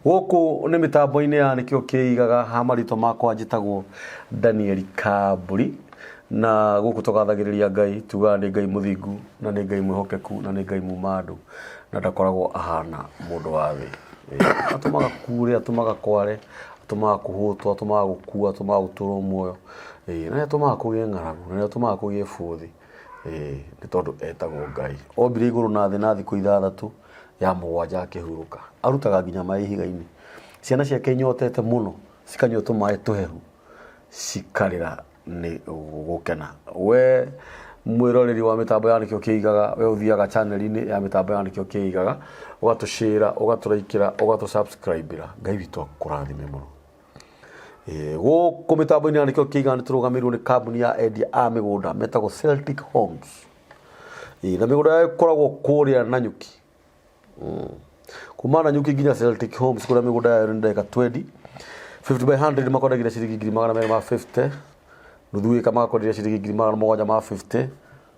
Gũkũ nĩ mĩtambo-inĩ ya nĩkĩo kĩigaga ha marĩtwa makwa njĩtagwo Daniel Kamburi, na gũkũ tũgathagĩrĩria Ngai tugaga nĩ Ngai mũthingu na nĩ Ngai mwĩhokeku na nĩ Ngai mumandũ na ndakoragwo ahana mũndũ wa thĩ. Atũmaga kure, atũmaga kware, atũmaga kũhũtwo, atũmaga gũkua, atũmaga gũtũrwo muoyo, na atũmaga kũgĩe ng'aragu, na atũmaga kũgĩe bũthi, nĩ tondũ etagwo Ngai. Ombire igũrũ na thĩ na thikũ ithathatũ, ya mũgwanja akĩhurũka. Arutaga nginya maĩ ihiga-inĩ. Ciana ciake inyotete mũno, cikanyua tũmaĩ tũhehu, cikarĩra nĩ gũkena. We mwĩroreri wa mĩtambo ya nĩkĩo kĩigaga, we ũthiaga channel-inĩ ya mĩtambo ya nĩkĩo kĩigaga, ũgatũshare, ũgatũraikĩra, ũgatũsubscribe-ĩra. Ngai witũ akũrathime mũno. Gũkũ mĩtambo-inĩ ya nĩkĩo kĩigaga nĩ tũrũgamĩrĩirwo nĩ kambuni ya endia a mĩgũnda metagwo Celtic Homes. Na mĩgũnda yao ĩkoragwo kũrĩa Nanyuki. Kuma Nanyuki nginya Celtic Homes kũrĩa mĩgũnda yao nĩ ndagĩka 20. 50 by 100 makwendagia ciringi 250. Nuthu ĩka makwenderia ciringi 750.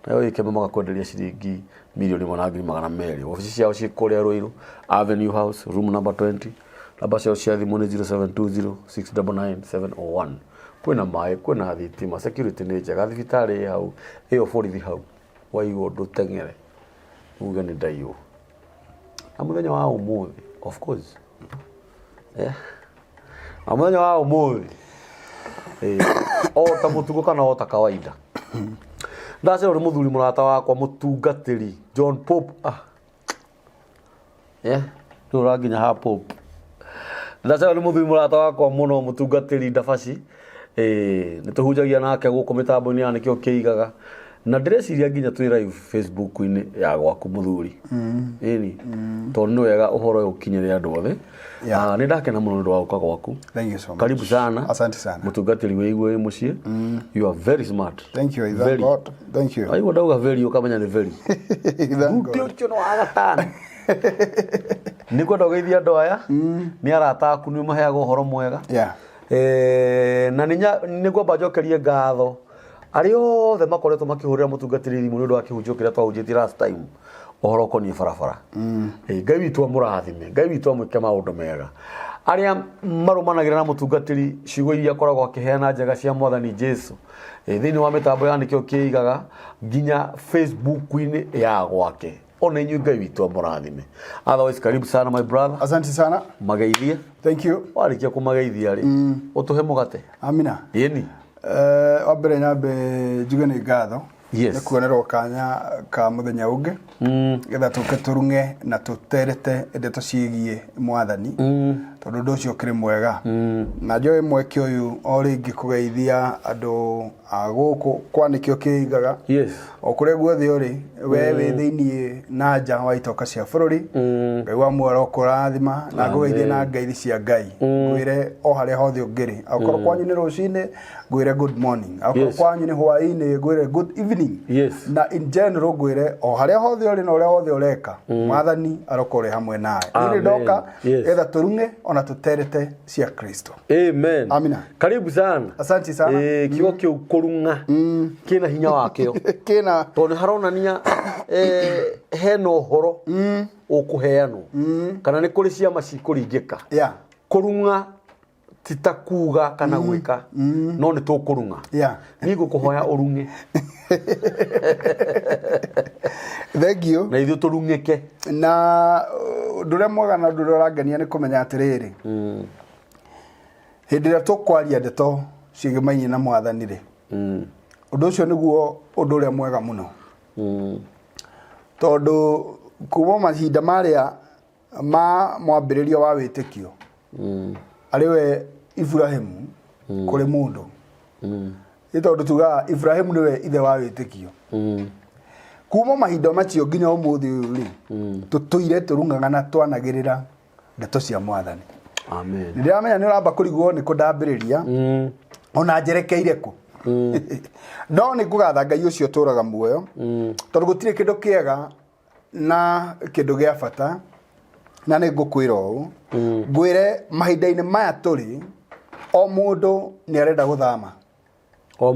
Nayo ĩka makwenderia ciringi 1,200,000. Ofici ciao ciĩ kũrĩa Ruiru Avenue House, room number 20. Namba ciao cia thimũ nĩ 0720699701. Kwĩna maĩ, kwĩna thitima, security nĩ njega, thibitarĩ ĩ hau, ĩyo borithi hau. Waigua ndũteng'ere, uge nĩ ndaiyũ. Na mũthenya wa ũmũthĩ, of course, na mũthenya wa ũmũthĩ, o ta mũtugo kana o ta kawaida, ndacerwo nĩ mũthuri mũrata wakwa mũtungatĩri John Pope. Rĩu ũranginya ha Pope. Ndacerwo nĩ mũthuri mũrata wakwa mũno mũtungatĩri Ndabaci. Nĩ tũhunjagia nake gũkũ mĩtambo-inĩ ya nĩkĩo kĩigaga. Na ndĩreciria nginya twĩ live Facebook-inĩ ya gwaku mũthuri. Ĩni, tondũ nĩ wega ũhoro ũyũ ũkinyĩre andũ othe. Nĩ ndakena mũno nĩ ũndũ wa gũka gwaku. Thank you so much. Karibu sana. Asante sana. Mũtungatĩri wĩigua wĩ mũciĩ. You are very smart. Thank you. Thank God. Thank you. Aigua ndauga very ũkamenya nĩ very. Thank God. Ũcio no agatana. Nĩ kwenda ũgeithia andũ aya. Nĩ arata aku nĩ ũmaheaga ũhoro mwega. Na nĩ ngwamba njokerie ngatho arĩa othe makoretwo makĩhũrĩra mũtungatĩri thimũ nĩ ũndũ wa kĩhunjio kĩrĩa twahunjĩtie last time ũhoro ũkoniĩ barabara. Ngai witũ amũrathime, Ngai witũ amwĩke maũndũ mega. Arĩa marũmanagĩra na mũtungatĩri ciugo iria akoragwo akĩheana njega cia Mwathani Jesũ thĩinĩ wa mĩtambo ya nĩkĩo kĩigaga nginya Facebook-inĩ ya gwake. Ona inyuĩ Ngai witũ amũrathime. Otherwise, karibu sana my brother. Asante sana. Mageithie. Thank you. Warĩkia kũmageithia rĩ, ũtũhe mũgate. Amina. Ĩni. Wambere nyambe njuge nĩ ngatho nĩ kuonerwo kanya ka mũthenya ũngĩ getha tũke tũrung'e na tũterete ndeto ciĩgiĩ Mwathani tondũ ũndũ ũcio ũkĩrĩ mwega. Na njoe mweke ũyũ o rĩngĩ kũgeithia andũ a gũkũ kwa nĩkĩo kĩigaga o kũrĩa guothe ũrĩ we wĩ thĩiniĩ na nja wa itoka cia bũrũri. Ngai wa muoyo arokũrathima na ngũgeithie na ngeithi cia Ngai ngwĩre o harĩa hothe ũngĩrĩ. Akorwo kwanyu nĩ rũcinĩ ngwĩre good morning, akorwo kwanyu nĩ hwaĩ-inĩ ngwĩre good evening. Na in general ngwĩre o harĩa hothe ũrĩ na ũrĩa hothe ũreka Mwathani arokore hamwe nawe. Nĩ ndoka getha tũrung'e ona tũterete cia Kristo. Amen. Amina. Karibu sana. Asante sana. Kiugo kĩu kũrung'a kĩna hinya wakĩo. Kĩna tondũ haronania hena ũhoro ũkũheanwo kana nĩ kũrĩ ciama cikũringĩka. Kũrung'a ti ta kuuga kana gwĩka no nĩ tũkũrung'a. Niĩ ngũkũhoya ũrung'e. Thank you. Na ithuĩ tũrung'ĩke. Na ũndũ ũrĩa mwega na ũndũ ũrĩa ũrangenia nĩ kũmenya atĩrĩrĩ, hĩndĩ ĩrĩa tũkwaria ndeto ciĩgĩmainie na Mwathani rĩ, ũndũ ũcio nĩguo ũndũ ũrĩa mwega mũno. Tondũ kuma mahinda marĩa ma mwambĩrĩrio wa wĩtĩkio arĩ we Ibrahimu kũrĩ mũndũ. Nĩ tondũ tugaga Ibrahimu nĩwe ithe wa wĩtĩkio. Kuma mahinda macio nginya ũmũthĩ ũyũ rĩ, tũtũire tũrung'aga na twanagĩrĩra ndeto cia Mwathani. Amen. Nĩndĩramenya nĩ ũramba kũrigwo nĩ kũndambĩrĩria ona njerekeire kũ. No nĩ ngũgatha Ngai ũcio ũtũraga muoyo tondũ gũtirĩ kĩndũ kĩega na kĩndũ gĩa bata. Na nĩ ngũkwĩra ũũ ngwĩre mahinda-inĩ maya tũrĩ o mũndũ nĩ arenda gũthama. O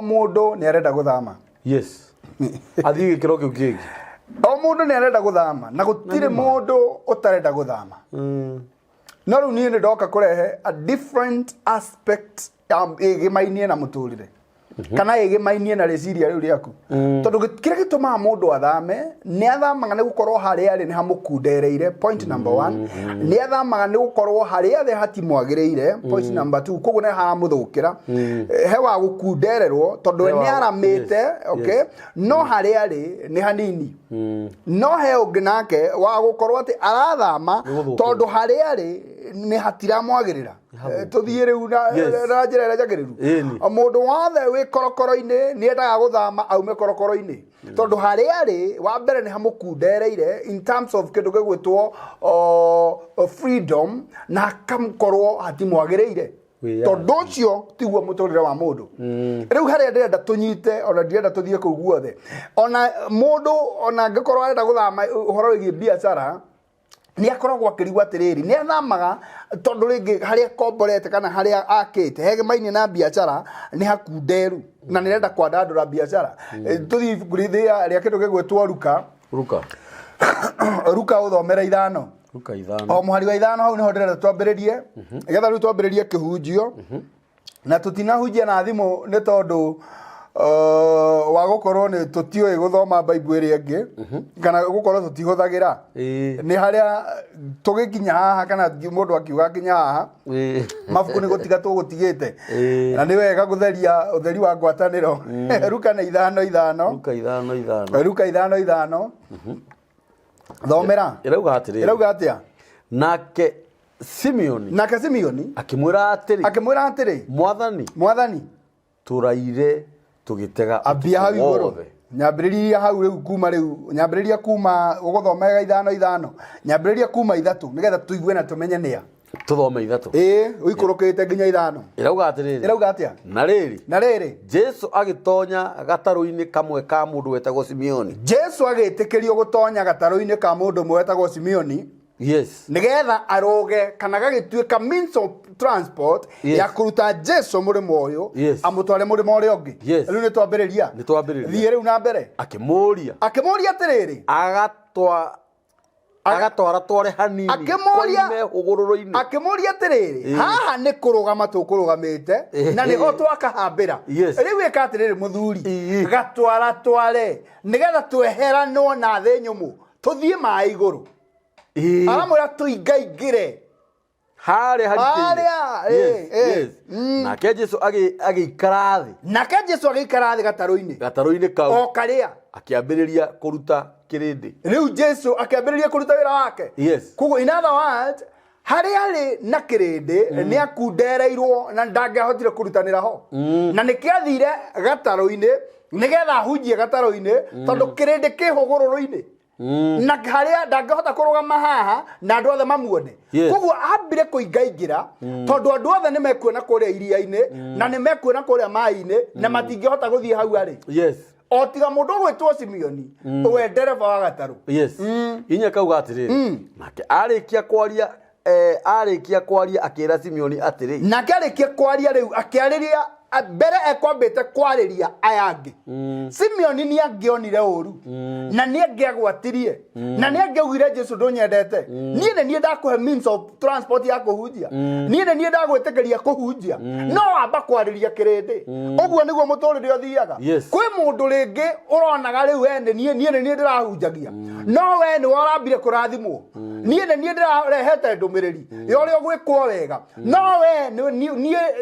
mũndũ nĩ arenda gũthama. Athiĩ gĩkĩro kĩu kĩngĩ. O mũndũ nĩ arenda gũthama na gũtirĩ mũndũ ũtarenda gũthama. no riu nie ndoka kurehe a different aspect igimainie na muturire kana igimainie na reciria riu riaku tondu kire gitumaga mundu athame ni athamaga ni gukorwo hari ari ni hamukundereire point number 1 ni athamaga ni gukorwo hari ari hatimwagireire point number 2 koguo ne haramuthukira he wa gukundererwo tondu ni aramite okay no hari ari ni hanini no he ungi nake wa gukorwo ati arathama tondu hari ari ni hatiramwagirira tuthie riu na njira njagiriru mundu wothe wi korokoro-ini ni endaga guthama aume korokoro-ini tondu hari ari wa mbere ni hamukundereire in terms of kindu gigwitwo freedom na kamkorwo hatimwagireire tondu ucio tiguo muturire wa mundu riu hari ndenda tunyite ona ndenda tuthie kuu guothe ona mundu ona ngikorwo arenda guthama uhoro wigi biacara ni akoragwo akirigwa atiriri ni athamaga tondu ringi haria komborete kana haria akite hegemaini na biacara ni hakunderu na nirenda kwandandura biacara tuthi kurithia ria kindu gigwitwo ruka uthomera ithano o muhari wa ithano hau niho ndirenda twambiririe igetha riu twambiririe kihunjio na tutinahunjia na thimu ni tondu wa gukorwo ni tutioi guthoma Bible iri ingi kana gukorwo tutihuthagira ni haria tugikinya haha kana mundu akiuga kinya haha mabuku ni gutiga tugutigite na ni wega gutheria utheri wa ngwataniro ruka na ithano ruka ithano thomera irauga atia nake Simeoni akimwira atiri mwathani turaire tugitega abia hau iguru nyambiriria hau riu kuma nyambiriria kuma uguthomega ithano nyambiriria kuma ithatu nigetha tuigue na tumenye nia tuthome ithatu uikurukite nginya ithano irauga atia na riri Jesu agitonya gataru-ini kamwe ka mundu wetagwo Simeoni Jesu agitikirio gutonya gataru-ini ka mundu mwe wetagwo Simeoni nigetha aroge kana gagituika means of transport ya kuruta Jesu murimo uyu amutware murimo uri ungi riu ni twambiriria thie riu na mbere akimuria atiriri agatwara tware hanini akimuria atiriri haha ni kurugama tukurugamite na niho twakahambira riu ika atiriri muthuri gatwara tware nigetha tweheranwo na thi nyumu tuthie mai iguru aramwira tuingaingire haria nake Jesu agiikara thi gataru-ini kau o karia akiambiriria kuruta kirindi riu Jesu akiambiriria kuruta wira wake koguo in other words haria ari na kirindi ni akundereirwo na ndangehotire kurutanira ho na nikiathire gataru-ini nigetha hunjie gataru-ini tondu kirindi kihugururu-ini na haria ndangehota kurugama haha na andu othe mamuone koguo ambire kuingaingira tondu andu othe ni mekuona kuria iria-ini na ni mekuona kuria mai-ini na matingehota guthie hau ari o tiga mundu gwitwo Simeoni we ndereba wa gataru inya kauga atiriri nake arikia kwaria akira Simeoni atiri nake arikia kwaria riu akiariria mbere ekwambite kwariria ayangi Simeoni ni angionire uru na ni angiagwatirie na ni angiugire Jesu ndunyendete nie ni ndakuhe means of transport ya kuhunjia nie ni ndagwitikiria kuhunjia no amba kwariria kirindi uguo niguo muturire uthiaga kwi mundu ringi uronaga riu ene nie ni ndirahunjagia no we ni warambire kurathimwo nie ni ndirarehete ndumiriri yorio gwikwo wega no we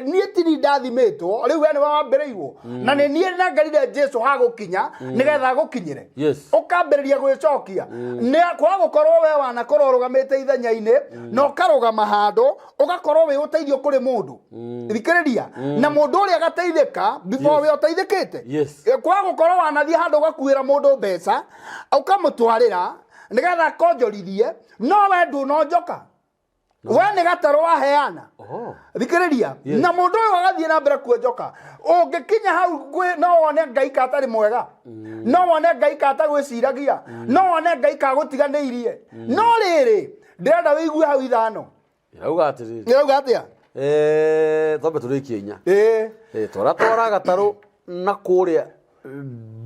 nie tini ndathimitwo riu we ni wambireirwo na ni nie na ngarire Jesu ha gukinya nigetha gukinyire ukambiriria gwicokia ni kwa gukorwo we wana kurorugamite ithenya-ini no karugama handu ugakorwo wi uteithio kuri mundu thikiriria na mundu uri agateithika before we uteithikite kwa gukorwo wanathie handu ugakuira mundu mbeca ukamutwarira nigetha konjorithie no we ndunonjoka we ni gataru waheana thikiriria na mundu uyu agathie na mbere kuonjoka ungikinya hau no wone Ngai ka atari mwega no wone Ngai ka atagwiciragia no wone Ngai ka gutiganeirie no riri ndirenda wigue hau ithano irauga atiriri atia tombe turikie inya twara gataru na kuria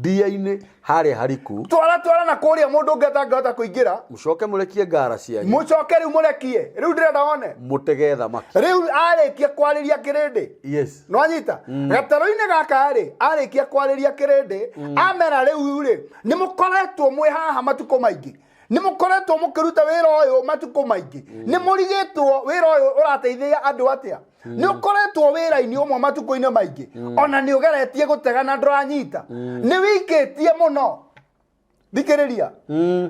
Dia-ini harĩa hariku. Twara na kũrĩa mũndũ ũngĩ atangĩhota kũingĩra. Mũcoke mũrekie ngara cianyu. Mũcoke rĩu mũrekie. Rĩu ndĩrenda wone. Mũtege thamaki. Rĩu arĩkia kwarĩria kĩrĩndĩ. Yes. No anyita. Gatarũ-inĩ gaka rĩ, arĩkia kwarĩria kĩrĩndĩ, amera rĩu rĩ, nĩ mũkoretwo mwĩ haha matukũ maingĩ. Nĩ mũkoretwo mũkĩruta wĩra ũyũ matukũ maingĩ. Nĩ mũrigĩtwo wĩra ũyũ ũrateithia andũ atĩa. Nĩ ũkoretwo wĩra-inĩ ũmwe matukũ-inĩ maingĩ. Ona nĩ ũgeretie gũtega na ndũranyita. Nĩ wĩikĩtie mũno. Thikĩrĩria.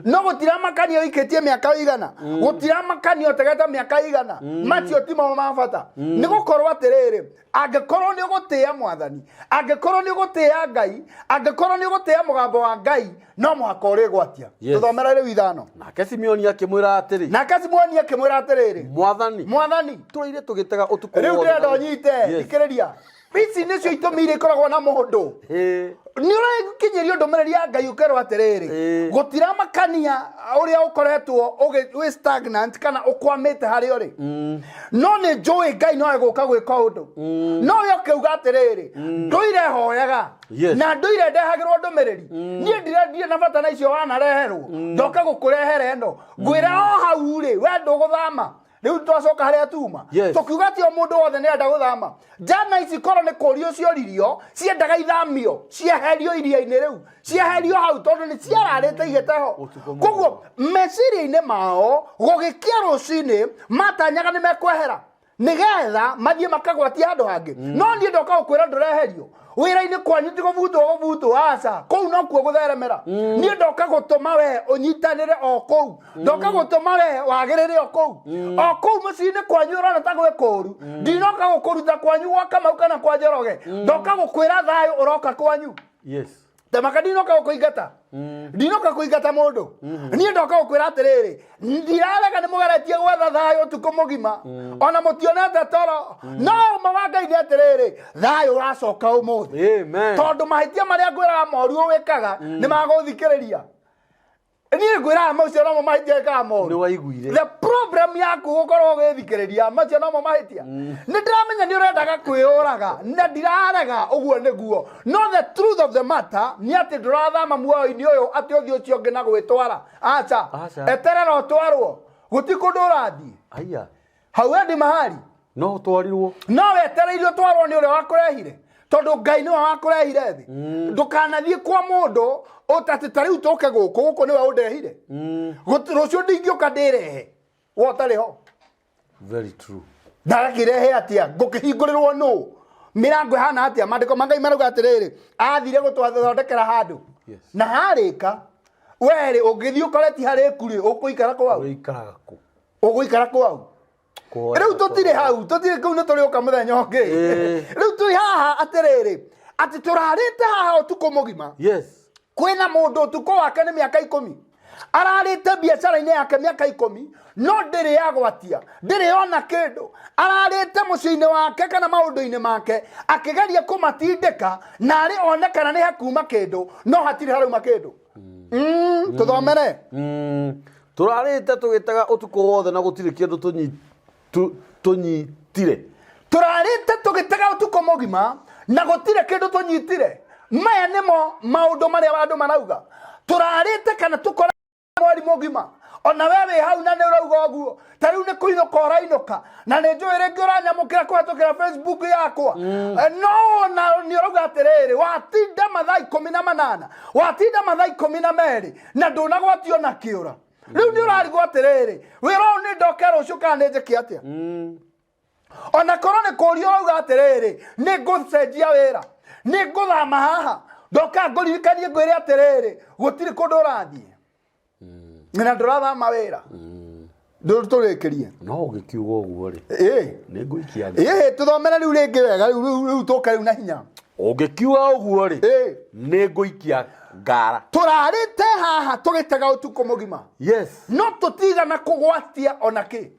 No gũtiramakania wĩikĩtie mĩaka igana. Gũtiramakania ũtegete mĩaka igana. Macio timo ma bata. Nĩ gũkorwo atĩrĩrĩ, angĩkorwo nĩ ũgũtĩĩa Mwathani, angĩkorwo nĩ ũgũtĩĩa Ngai, angĩkorwo nĩ ũgũtĩĩa mũgambo wa Ngai, no mũhaka ũrĩgwatia. Tũthomera rĩu ithano. Nake Simeoni akĩmwĩra atĩrĩ. Nake Simeoni akĩmwĩra atĩrĩrĩ. Mwathani. Tũrĩire tũgĩtega ũtukũ wothe. Rĩu ndĩrenda ũnyite. Thikĩrĩria. Ici nĩcio itũmi iria ikoragwo na mũndũ. Nĩ ũrakinyĩrio ndũmĩrĩri ya Ngai ũkerwo atĩrĩrĩ. Gũtiramakania ũrĩa ũkoretwo wĩ stagnant kana ũkwamĩte harĩa ũrĩ. No nĩ njũĩ Ngai no egũka gwĩka ũndũ. No ũkiuga atĩrĩrĩ. Ndũire hoyaga. Na ndũire ndehagĩrwo ndũmĩrĩri. Niĩ ndirendire na bata na icio wanareherwo. Ndoka gũkũrehera ĩno. Ngwĩra o hau rĩ, we ndũgũthama. Rĩu twacoka harĩa tuma. Tũkiuga atĩ o mũndũ wothe nĩ enda gũthama. Njana ici korwo nĩ kũũrio cioririo, ciendaga ithamio, cieherio iria-inĩ rĩu, cieherio hau tondũ nĩ ciararĩte igĩteho. Koguo meciria-inĩ mao gũgĩkia rũcinĩ matanyaga nĩ mekwehera nĩgetha mathiĩ makagwatia andũ hangĩ. No niĩ ndoka gũkwĩra ndũreherio. Wĩra-inĩ kwanyu ti gũbutwo aca. Kũu no kuo gũtheremera. Niĩ ndoka gũtũma we ũnyitanĩre o kũu. Ndoka gũtũma we wagĩrĩre o kũu. O kũu mũciĩ-inĩ kwanyu ũrona ta gwĩ kũũru. Ndinoka gũkũruta kwanyu gwa Kamau kana kwa Njoroge. Ndoka gũkwĩra thayũ ũroka kwanyu. Yes. Temaka ndinoka gũkũingata. Ndinoka kũingata mũndũ. Niĩ ndoka gũkwĩra atĩrĩrĩ, ndirarega nĩ mũgeretie gwetha thayũ ũtukũ mũgima. Ona mũtionete toro. No ma Ngai nĩ atĩrĩrĩ, thayũ ũracoka ũmũthĩ. Amen. Tondũ mahĩtia marĩa ngwĩraga moru wĩkaga nĩ magũthikĩrĩria. Niĩ ngwĩraga macio no mahĩtia wĩkaga moru. Nĩ waiguire. The problem yaku gũkorwo ũgĩthikĩrĩria macio no mahĩtia. Nĩ ndĩramenya nĩ ũrendaga kwĩyũraga na ndirarega ũguo nĩguo. No the truth of the matter nĩ atĩ ndũrathama muoyo-inĩ ũyũ atĩ ũthiĩ ũcio ũngĩ na gwĩtwara. Aca. Eterera ũtwarwo. Gũti kũndũ ũrathiĩ. Aya. Hauendi mahali. No ũtwarirwo. No wetereire ũtwarwo nĩ ũrĩa wakũrehire. Tondũ Ngai nĩwe wakũrehire thĩ. Ndũkanathiĩ kwa mũndũ ũtatĩ ta rĩu tũke gũkũ nĩwe ũndehire. Rũciũ ndingĩũka ndĩrehe. Wotarĩ ho. Very true. Ndagakĩrehe atĩa ngũkĩhingũrĩrwo nũ. Mĩrango ĩhana atĩa maandĩko ma Ngai marauga atĩrĩrĩ athire gũtwathondekera handũ. Na harĩka werĩ ũngĩthiĩ ũkore ti harĩku rĩ ũkũikara kũ hau. Ũgũikara kũ hau. Rĩu tũtirĩ hau tũtirĩ kũu nĩ tũrĩũka mũthenya ũngĩ. Rĩu tũrĩ haha atĩrĩrĩ atĩ tũrarĩte haha ũtukũ mũgima. Yes. Kwĩna mũndũ ũtukũ wake nĩ mĩaka 10. Ararĩte biacara-inĩ yake mĩaka 10 no ndĩrĩ yagwatia ndĩrĩ ona kĩndũ. Ararĩte mũciĩ-inĩ wake kana maũndũ-inĩ make akĩgeria kũmatindĩka na arĩ onekana nĩ hakuma kĩndũ no hatirĩ harauma kĩndũ. Tũthomere. Tũrarĩte tũgĩtega ũtukũ wothe na gũtirĩ kĩndũ tũnyitire. Tũrarĩte tũgĩtega ũtukũ mũgima na gũtirĩ kĩndũ tũnyitire. Maya nĩmo maũndũ marĩa andũ marauga. Tũrarĩte kana tũkora mweri mũgima. Ona we wĩ hau na nĩ ũrauga ũguo. Ta rĩu nĩ kũinũka ũrainũka. Na nĩ njũĩ rĩngĩ ũranyamũkĩra kũhetũkĩra Facebook yakwa. No na nĩ ũrauga atĩrĩrĩ watinda mathaa 18. Watinda mathaa 12 na ndũnagwatio na kĩũra. Rĩu nĩ ũrarigwo atĩrĩrĩ wĩra ũyũ nĩ ndoke rũciũ kana nĩ njĩke atĩa. Ona korwo nĩ kũũrio ũrauga atĩrĩrĩ nĩ ngũcenjia wĩra. Nĩ ngũthama haha. Ndoka ngũririkanie ngwĩre atĩrĩrĩ gũtirĩ kũndũ ũrathiĩ. Na ndũrathama wĩra. Tũrĩkĩrie. No ũgĩkiuga ũguo rĩ. Nĩ ngũikia. Tũthomere rĩu rĩngĩ wega rĩu tũka rĩu na hinya. Ũngĩkiuga ũguo rĩ. Nĩ ngũikia ngara. Tũrarĩte haha tũgĩtega ũtukũ mũgima. Yes. No tũtigana kũgwatia ona kĩ.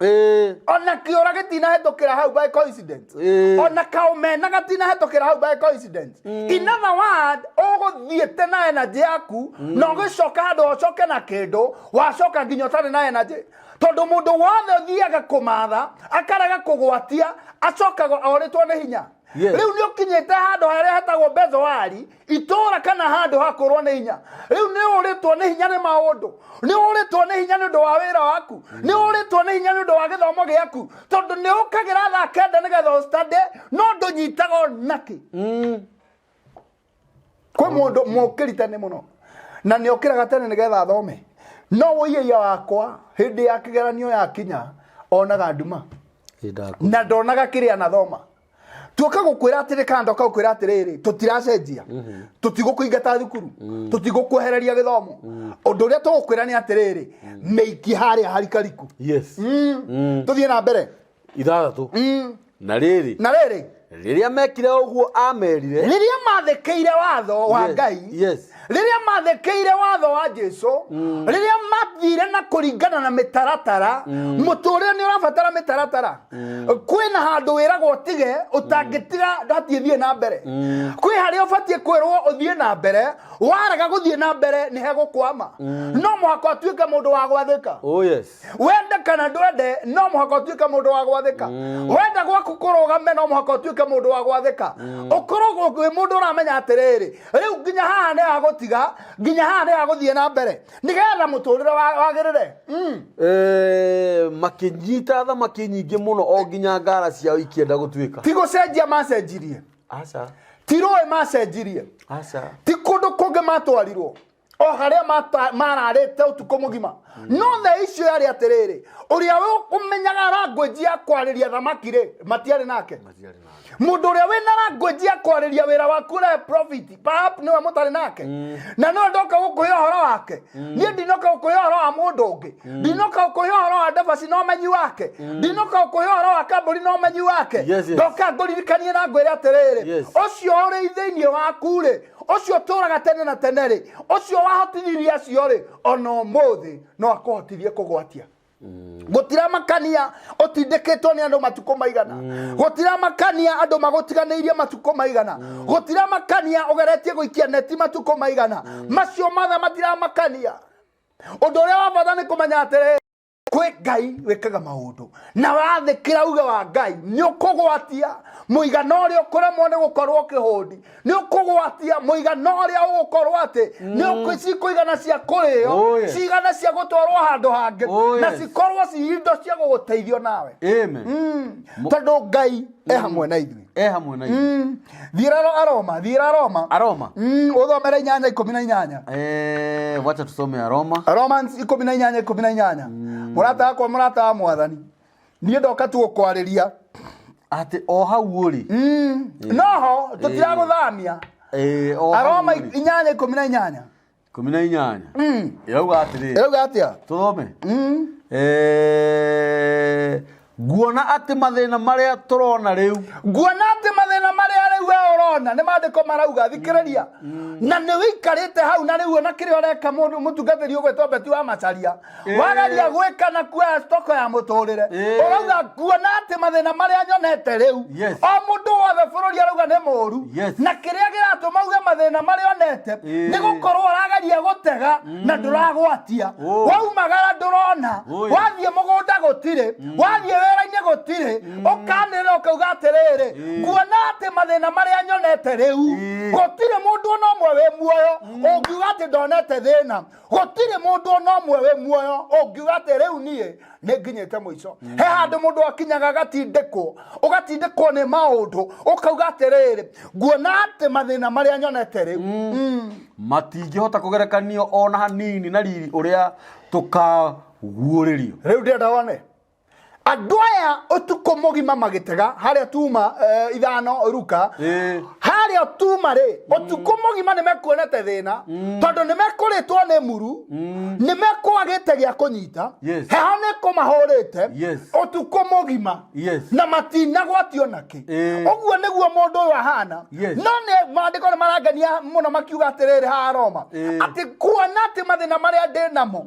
Ona kĩũra gĩtinahetũkĩra hau by coincidence. Ona kaũmena gatinahetũkĩra hau by coincidence. In other words, ũgũthiĩte na energy yaku na ũgĩcoka handũ ũcoke na kĩndũ wacoka nginya ũtarĩ na energy. Tondũ mũndũ wothe ũthiaga kũmatha akarega kũgwatia acokaga orĩtwo nĩ hinya. riu ni ukinyete handu haria hetagwo Bezowari itura kana handu hakorwo ni hinya riu ni uritwo ni hinya ni maundu ni uritwo ni hinya ni undu wa wira waku ni uritwo ni hinya ni undu wa githomo giaku tondu ni ukagira thaa kenda nigetha study no ndunyitago naki kwa mundu mukiritane muno na ni ukiraga tene nigetha thome no woiya wakwa hindi ya kigeranio ya kinya onaga nduma na ndonaga kiria na thoma tuoka gukwira atiri kando ka gukwira atiriri tutiracenjia tutigukuingata thukuru tutigukuhereria githomo undu uria tugukwira ni atiriri meiki haria harikariku tuthie na mbere ithathatu na riri riria mekire uguo amerire riria mathekeire watho wa Ngai riria mathekeire watho wa Jesu riria mathire na kuringana na mitaratara muturire ni urabatara mitaratara kwina handu wiragwo tige utangitiga ndathie na mbere kwi haria ubatie kwirwo uthie na mbere waraga guthie na mbere ni hegukwama no muhaka tuike mundu wa gwathika wende kana ndwende no muhaka tuike mundu wa gwathika wenda gwaku kurugame no muhaka tuike mundu wa gwathika ukorogwo kwi mundu uramenya atiriri riu nginya haha ni agotiga nginya haha ni aguthie na mbere nigetha muturire wagirire makinyita thamaki nyingi muno o nginya ngara ciao ikienda gutuika tigo cenjia macenjirie tiroe macenjirie ti kundu kungi matwarirwo o haria mararite utuko mugima no the issue yari atiriri uria we kumenyaga language ya kwariria thamaki ri matiari nake mundu uria wina language ya kwariria wira waku re profit perhaps ni wa mutari nake na no ndoka gukuya horo wake ni ndinoka gukuya horo wa mundu ungi ndinoka gukuya horo wa ndabasi no menyi wake ndinoka gukuya horo wa kamburi no menyi wake ndoka nguririkanie na ngwire atiriri ucio uri thiini waku ri ucio turaga tene na tene ri ucio wahotithirie acio ri ona umuthi no akohotithie kugwatia gutira makania otindikitwo ni andu matuko maigana gutira makania andu magutiganeirie matuko maigana gutira makania ugeretie guikia neti matuko maigana macio matha matira makania undu uria wabatha ni kumenya atiriri kwi Ngai wikaga maundu na wathikira uge wa Ngai ni ukugwatia muigana uria ukuremwo ni gukorwo kihundi ni ukugwatia muigana uria ugukorwo ati ni ukicikuigana cia kurio cigana cia gutwarwo handu hangi na cikorwo ci indo cia guguteithio nawe tondu Ngai hamwe na ithuĩ thira Aroma uthomere 8:18 wacha tusome Aroma Romans 8:18 murata wakwa murata wa Mwathani niĩ ndoka tu gukwariria ati o hau uri noho tutiraguthamia Aroma 8:18 yauga atia tuthome guona ati mathina maria turona riu we urona ni mandiko marauga thikiriria na ni wikarite hau na riu na kiri oreka mundu mutungatiri ugwetwo Beti wa Macharia wagaria gwika na kwa stoko ya muturire urauga guona ati mathina maria nyonete riu o mundu wothe bururi arauga ni muru na kiria giratuma uge mathina maria onete ni gukorwo uragaria gutega na nduragwatia waumagara ndurona wathie mugunda gutire wathie wera-ini gutire ukanira ukauga atiriri nguona ati mathina maria nyonete riu gutire mundu no mwe we muoyo ungiuga ati ndonete thina gutire mundu no mwe we muoyo ungiuga ati riu nie ni nginyite muico he handu mundu akinyaga ugatindikwo ni maundu ukauga atiriri nguona ati mathina maria nyonete riu matingihota kugerekanio ona hanini na riri uria tukaguuririo riu ndenda wone andu aya utuko mugima magitega haria tuma 5 Luka haria tuma ri utuko mugima ni mekuonete thina tondu ni mekuritwo ni muru ni mekwagite gia kunyita heho ni kumahurite utuko mugima na matina gwatio naki uguo niguo mundu uyu ahana no ni mandiko ni marangania muno makiuga atiriri ha Roma ati kuona ati mathina maria ndinamo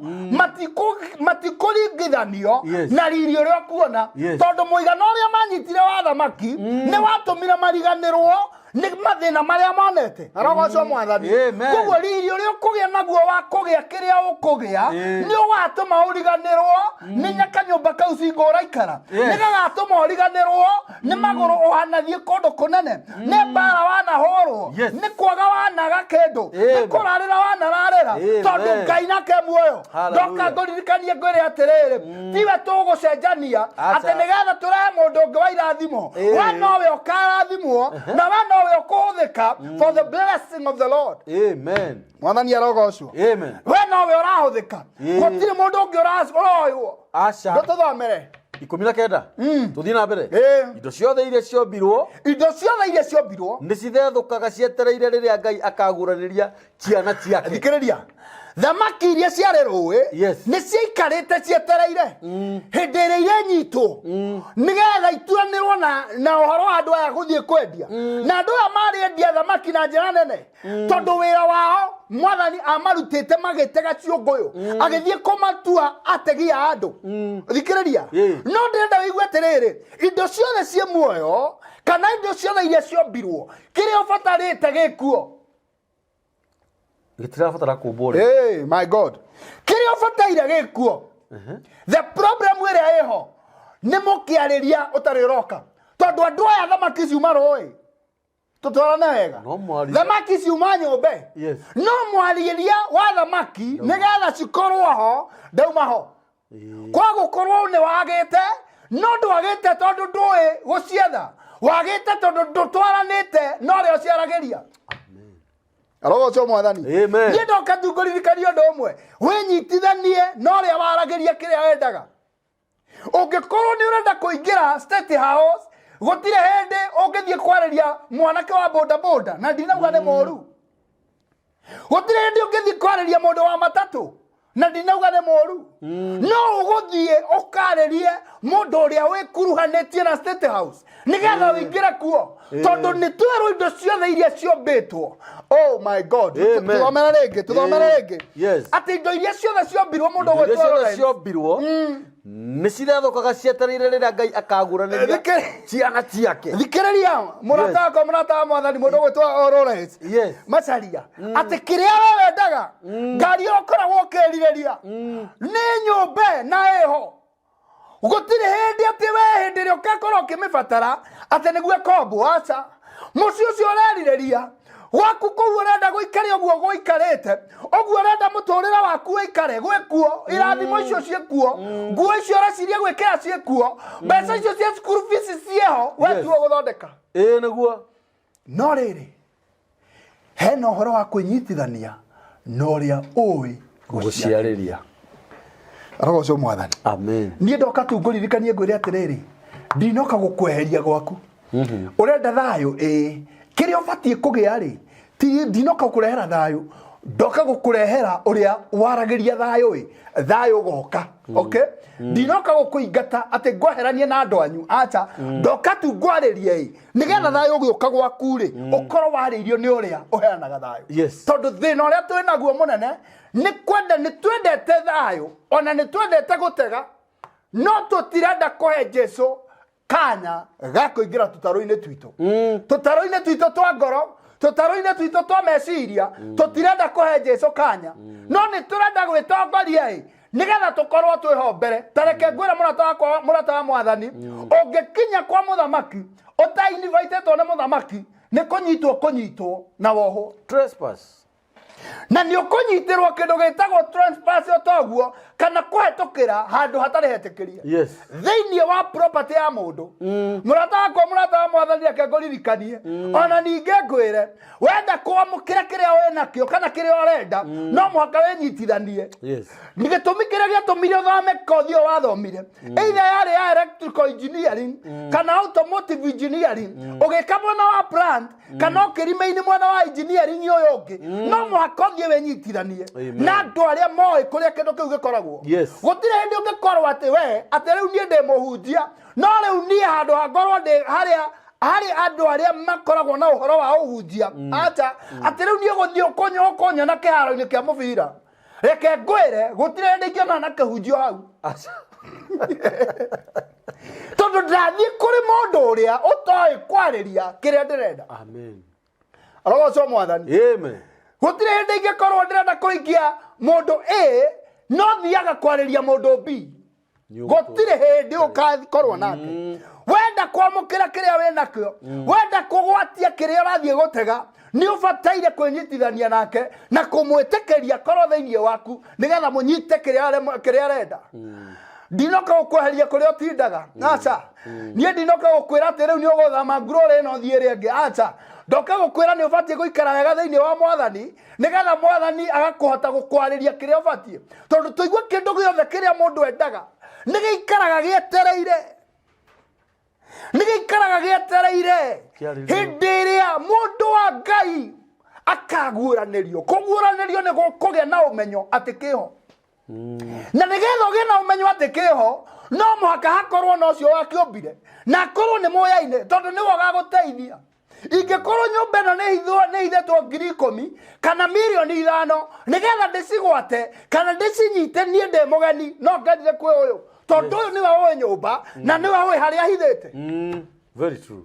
matikuringithanio na riri uria kuona tondu muigana uria manyitire wa thamaki ni watumire mariganirwo nĩ mathĩna marĩa monete arogocwo mwathani koguo riri ũrĩa ũkũgĩa naguo wa kũgĩa kĩrĩa ũkũgĩa nĩ ũgatũma ũriganĩrwo nĩ nyakanyũmba kau cingo ũraikara nĩ gagatũma ũriganĩrwo nĩ magũrũ ũhanathiĩ kũndũ kũnene nĩ mbara wanahũrwo nĩ kwaga wanaga kĩndũ nĩ kũrarĩra wanararĩra tondũ Ngai nake muoyo ndoka ngũririkanie ngwĩre atĩrĩrĩ tiwe tũgũcenjania atĩ nĩgetha tũrehe mũndũ ũngĩ wa irathimo we nowe ũkarathimwo na we nowe ũkũhũthĩka for the blessing of the Lord. Amen. Mwathani arogocwo. Amen. We nowe ũrahũthĩka gũtirĩ mũndũ ũngĩ ũroywo. Aca ndũtũthomere 19 tuthii na mbere indo ciothe iria ciombirwo nĩ cithethũkaga cietereire rĩrĩa Ngai akaguũranĩria ciana ciake. thikĩrĩria thamaki iria ciarĩ rũĩ nĩ ciaikarĩte cietereire hĩndĩ ĩrĩa irenyitwo nĩgetha ituanĩrwo na ũhoro wa andũ aya gũthiĩ kwendia na andũ aya marĩendia thamaki na njĩra nene tondũ wĩra wao Mwathani amarutĩte magĩtega ciũngũyũ agĩthiĩ kũmatua ategi a andũ. thikĩrĩria no ndĩrenda wĩigue atĩrĩrĩ indo ciothe ciĩ muoyo kana indo ciothe iria ciombirwo kĩrĩa ũbatarĩte gĩkuo gĩtirabatara kũmbũra. My God, kĩrĩa ũbataire gĩkuo. The problem ĩrĩa ĩho nĩ mũkĩarĩria ũtarĩ ũroka tondũ andũ aya thamaki ciuma rũĩ tutwarane wega thamaki ciuma nyũmbe no mwarĩria wa thamaki nĩgetha cikorwo ho ndauma ho kwa gũkorwo nĩ wagĩte no ndwagĩte tondũ ndũĩ gũcietha wagĩte tondũ ndũtwaranĩte no rĩo ciaragĩria. Arogocwo Mwathani. Niĩ ndoka tu ngũririkania ũndũ ũmwe wĩnyitithanie no rĩa waragĩria kĩrĩa wendaga. Ũngĩkorwo nĩ ũrenda kũingĩra State House gũtirĩ hĩndĩ ũngĩthiĩ kwarĩria mwanake wa bodaboda na ndinauga nĩ mũũru. Gũtirĩ hĩndĩ ũngĩthiĩ kwarĩria mũndũ wa matatũ na ndinauga nĩ mũũru. No ũgũthiĩ ũkarĩrie mũndũ ũrĩa wĩkuruhanĩtie na State House nĩgetha wĩingĩre kuo tondũ nĩ twerwo indo ciothe iria ciombĩtwo. Oh my God. Tuthomere rĩngĩ. Atĩ indo iria ciothe ciombirwo mũndũ gwĩtwarwo ciombirwo nĩ cirethũkaga cietereire rĩrĩa Ngai akaguũranĩria ciana ciake. thikĩrĩria mũrata wa Mwathani mũndũ gwĩtwa Lawrence Macharia atĩ kĩrĩa we wendaga ngari ũkoragwo ũkĩrirĩria nĩ nyũmbe na ĩho gũtirĩ hĩndĩ atĩ we hĩndĩ ĩrĩa ũgakorwo ũkĩmĩbatara atĩ nĩguo kombo aca mũciĩ ũcio ũrerirĩria waku kũu ũrenda gũikaria ũguo gũikarĩte ũguo ũrenda mũtũrĩre waku wĩikare gwĩkuo irathimo icio ciĩkuo nguo icio ũreciria gwĩkĩra ciĩkuo mbeca icio cia school fees ciĩho we tuo gũthondeka nĩguo. No rĩrĩ hena ũhoro wa kwĩnyitithania na ũrĩa ũĩ gũciarĩria. Arogocwo Mwathani. Amen. Niĩ ndoka tu ngũririkanie ngwĩre atĩrĩrĩ ndinoka gũkweheria gwaku ũrenda thayũ kĩrĩa ũbatiĩ kũgĩa rĩ ti ndinoka gũkũrehera thayũ ndoka gũkũrehera ũrĩa waragĩria thayũ thayũ goka. Okay, ndinoka gũkũingata atĩ ngweheranie na andũ anyu acha ndoka tu ngwarĩrie nĩgetha thayũ ũgĩũka gwaku rĩ ũkorwo warĩirio nĩ ũrĩa ũheanaga thayũ tondũ thĩna ũrĩa twĩ naguo mũnene nĩ twendete thayũ ona nĩ twendete gũtega no tũtirenda kũhe Jesũ kanya ga kũingĩra tũtarũ-inĩ twitũ tũtarũ-inĩ twitũ twa ngoro tũtarũ-inĩ twitũ twa meciria tũtirenda kũhe Jesũ kanya no nĩ tũrenda gwĩtongoria nĩgetha tũkorwo twĩho mbere. Tareke ngwĩre mũrata wa Mwathani ũngĩkinya kwa mũthamaki ũtainvitetwo nĩ mũthamaki nĩ kũnyitwo na woho trespass na nĩ ũkũnyitirwo kĩndũ gĩtagwo trespass otoguo kana kũhetũkĩra handũ hatarĩ hetĩkĩrie thĩinĩ wa property ya mũndũ. mũrata wa Mwathani reke ngũririkanie ona ningĩ ngwĩre wenda kwamũkĩra kĩrĩa wĩnakĩo kana kĩrĩa ũrenda no mũhaka wĩnyitithanie. Nĩ gĩtũmi kĩrĩa gĩatũmire ũthome kothi ũyũ wathomire either yarĩ ya electrical engineering kana automotive engineering ũgĩka mwena wa plant kana ũkĩrima-inĩ mwena wa engineering ũyũ ũngĩ no mũhaka ũthiĩ wĩnyitithanie na andũ arĩa moĩ kũrĩa kĩndũ kĩu gĩkoragwo. Gũtirĩ hĩndĩ ũngĩkorwo atĩ we atĩ rĩu niĩ ndĩ mũhunjia no rĩu niĩ handũ hangorwo ndĩ harĩ andũ arĩa makoragwo na ũhoro wa ũhunjia acha atĩ rĩu niĩ gũthiĩ ũkũnyona kĩharo-inĩ kĩa mũbira reke ngwĩre gũtirĩ hĩndĩ ingĩona na kĩhunjio hau tondu ndathie kuri mundu uria utoi kwariria kiria ndirenda. Amen. Arogoco Mwathani. Amen. Gutire hindi ingikorwo ndirenda kurikia mundu A no thiaga kwariria mundu B. Gutire hindi ukakorwo nake. Wenda kwamukira kiria winakio, wenda kugwatia kiria urathie gutega, ni ubataire kwinyitithania nake na kumwitikiria korwo thiini waku nigetha munyite kiria arenda. Ndinoka gukweheria kuria utindaga. Aca. Nie ndinoka gukwira ati riu ni uguthama ngurore no thiire ingi. Aca. Ndoka gukwira ni ubatie guikara wega thiini wa Mwathani nigetha Mwathani agakuhota gukwariria kiria ubatie. Tondu tuigua kindu giothe kiria mundu endaga ni giikaraga gietereire. Nigikaraga gietereire. Hindi iria mundu wa Ngai akaguuranirio. Kuguuranirio ni gukugia na umenyo ati kiho. Na nigetha ugie na umenyo ati kiho no muhaka hakorwo no cio wakiombire na korwo ni moyaine tondu ni woga guteithia. Ingikorwo nyumba ino ni ithetwo 10,000 kana milioni 5 nigetha ndicigwate kana ndicinyite nie ndi mugeni no ngerire kwi uyu tondu uyu niwe uyu nyumba na niwe uyu haria hithite. Very true.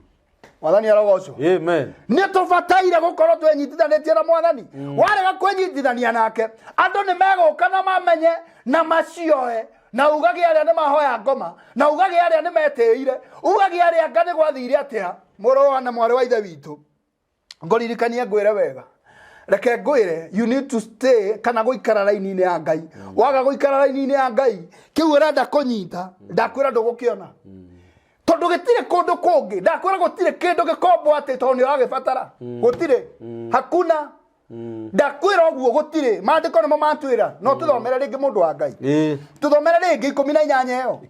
Mwathani arogoco. Amen. Ni tubataire gukorwo twenyitithanitie na Mwathani. Warega kwenyitithania nake andu ni meguka na mamenye na macioe na ugage aria ni mahoya ngoma na ugage aria ni meteire ugage aria ngani gwathire atia muro na mwari wa ithe witu ngoririkania ngwire wega reke ngwire you need to stay kana guikara raini-ini ya Ngai. Waga guikara raini-ini ya Ngai kiu urenda kunyita ndakwira ndugukiona tondu gitire kundu kungi ndakwira gutire kindu gikombo ati tondu ni uragibatara gutire hakuna ndakwira oguo gutire maandiko nimo matwira no tuthomere ringi mundu wa Ngai tuthomere ringi 18 iyo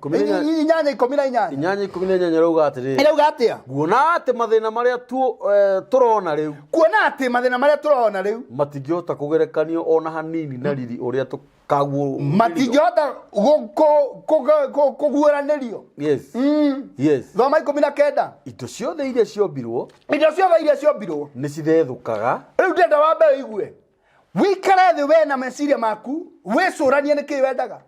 18 rauga atiri rauga atia guona ati mathina maria turona riu kuona ati mathina maria turona riu matingihota kugerekanio ona hanini na riri uria tukaguo matingihota kuguuranirio. Yes. Yes. Thoma 19 indo ciothe iria ciombirwo ni cithethukaga. Riu ndenda wambe igue wikare thi we na meciria maku wicuranie ni ki wendaga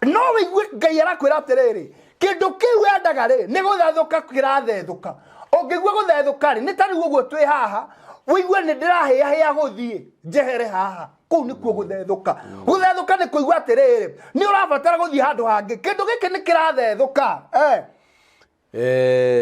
no wigue Ngai arakwira atiriri kindu kiu wendaga ri ni guthethuka kirathethuka. Ungigua guthethuka ri ni tari uguo twi haha wigue ni ndirahia guthie njehere haha kuu ni kuo guthethuka. Guthethuka ni kuigua atiriri ni urabatara guthie handu hangi kindu giki ni kirathethuka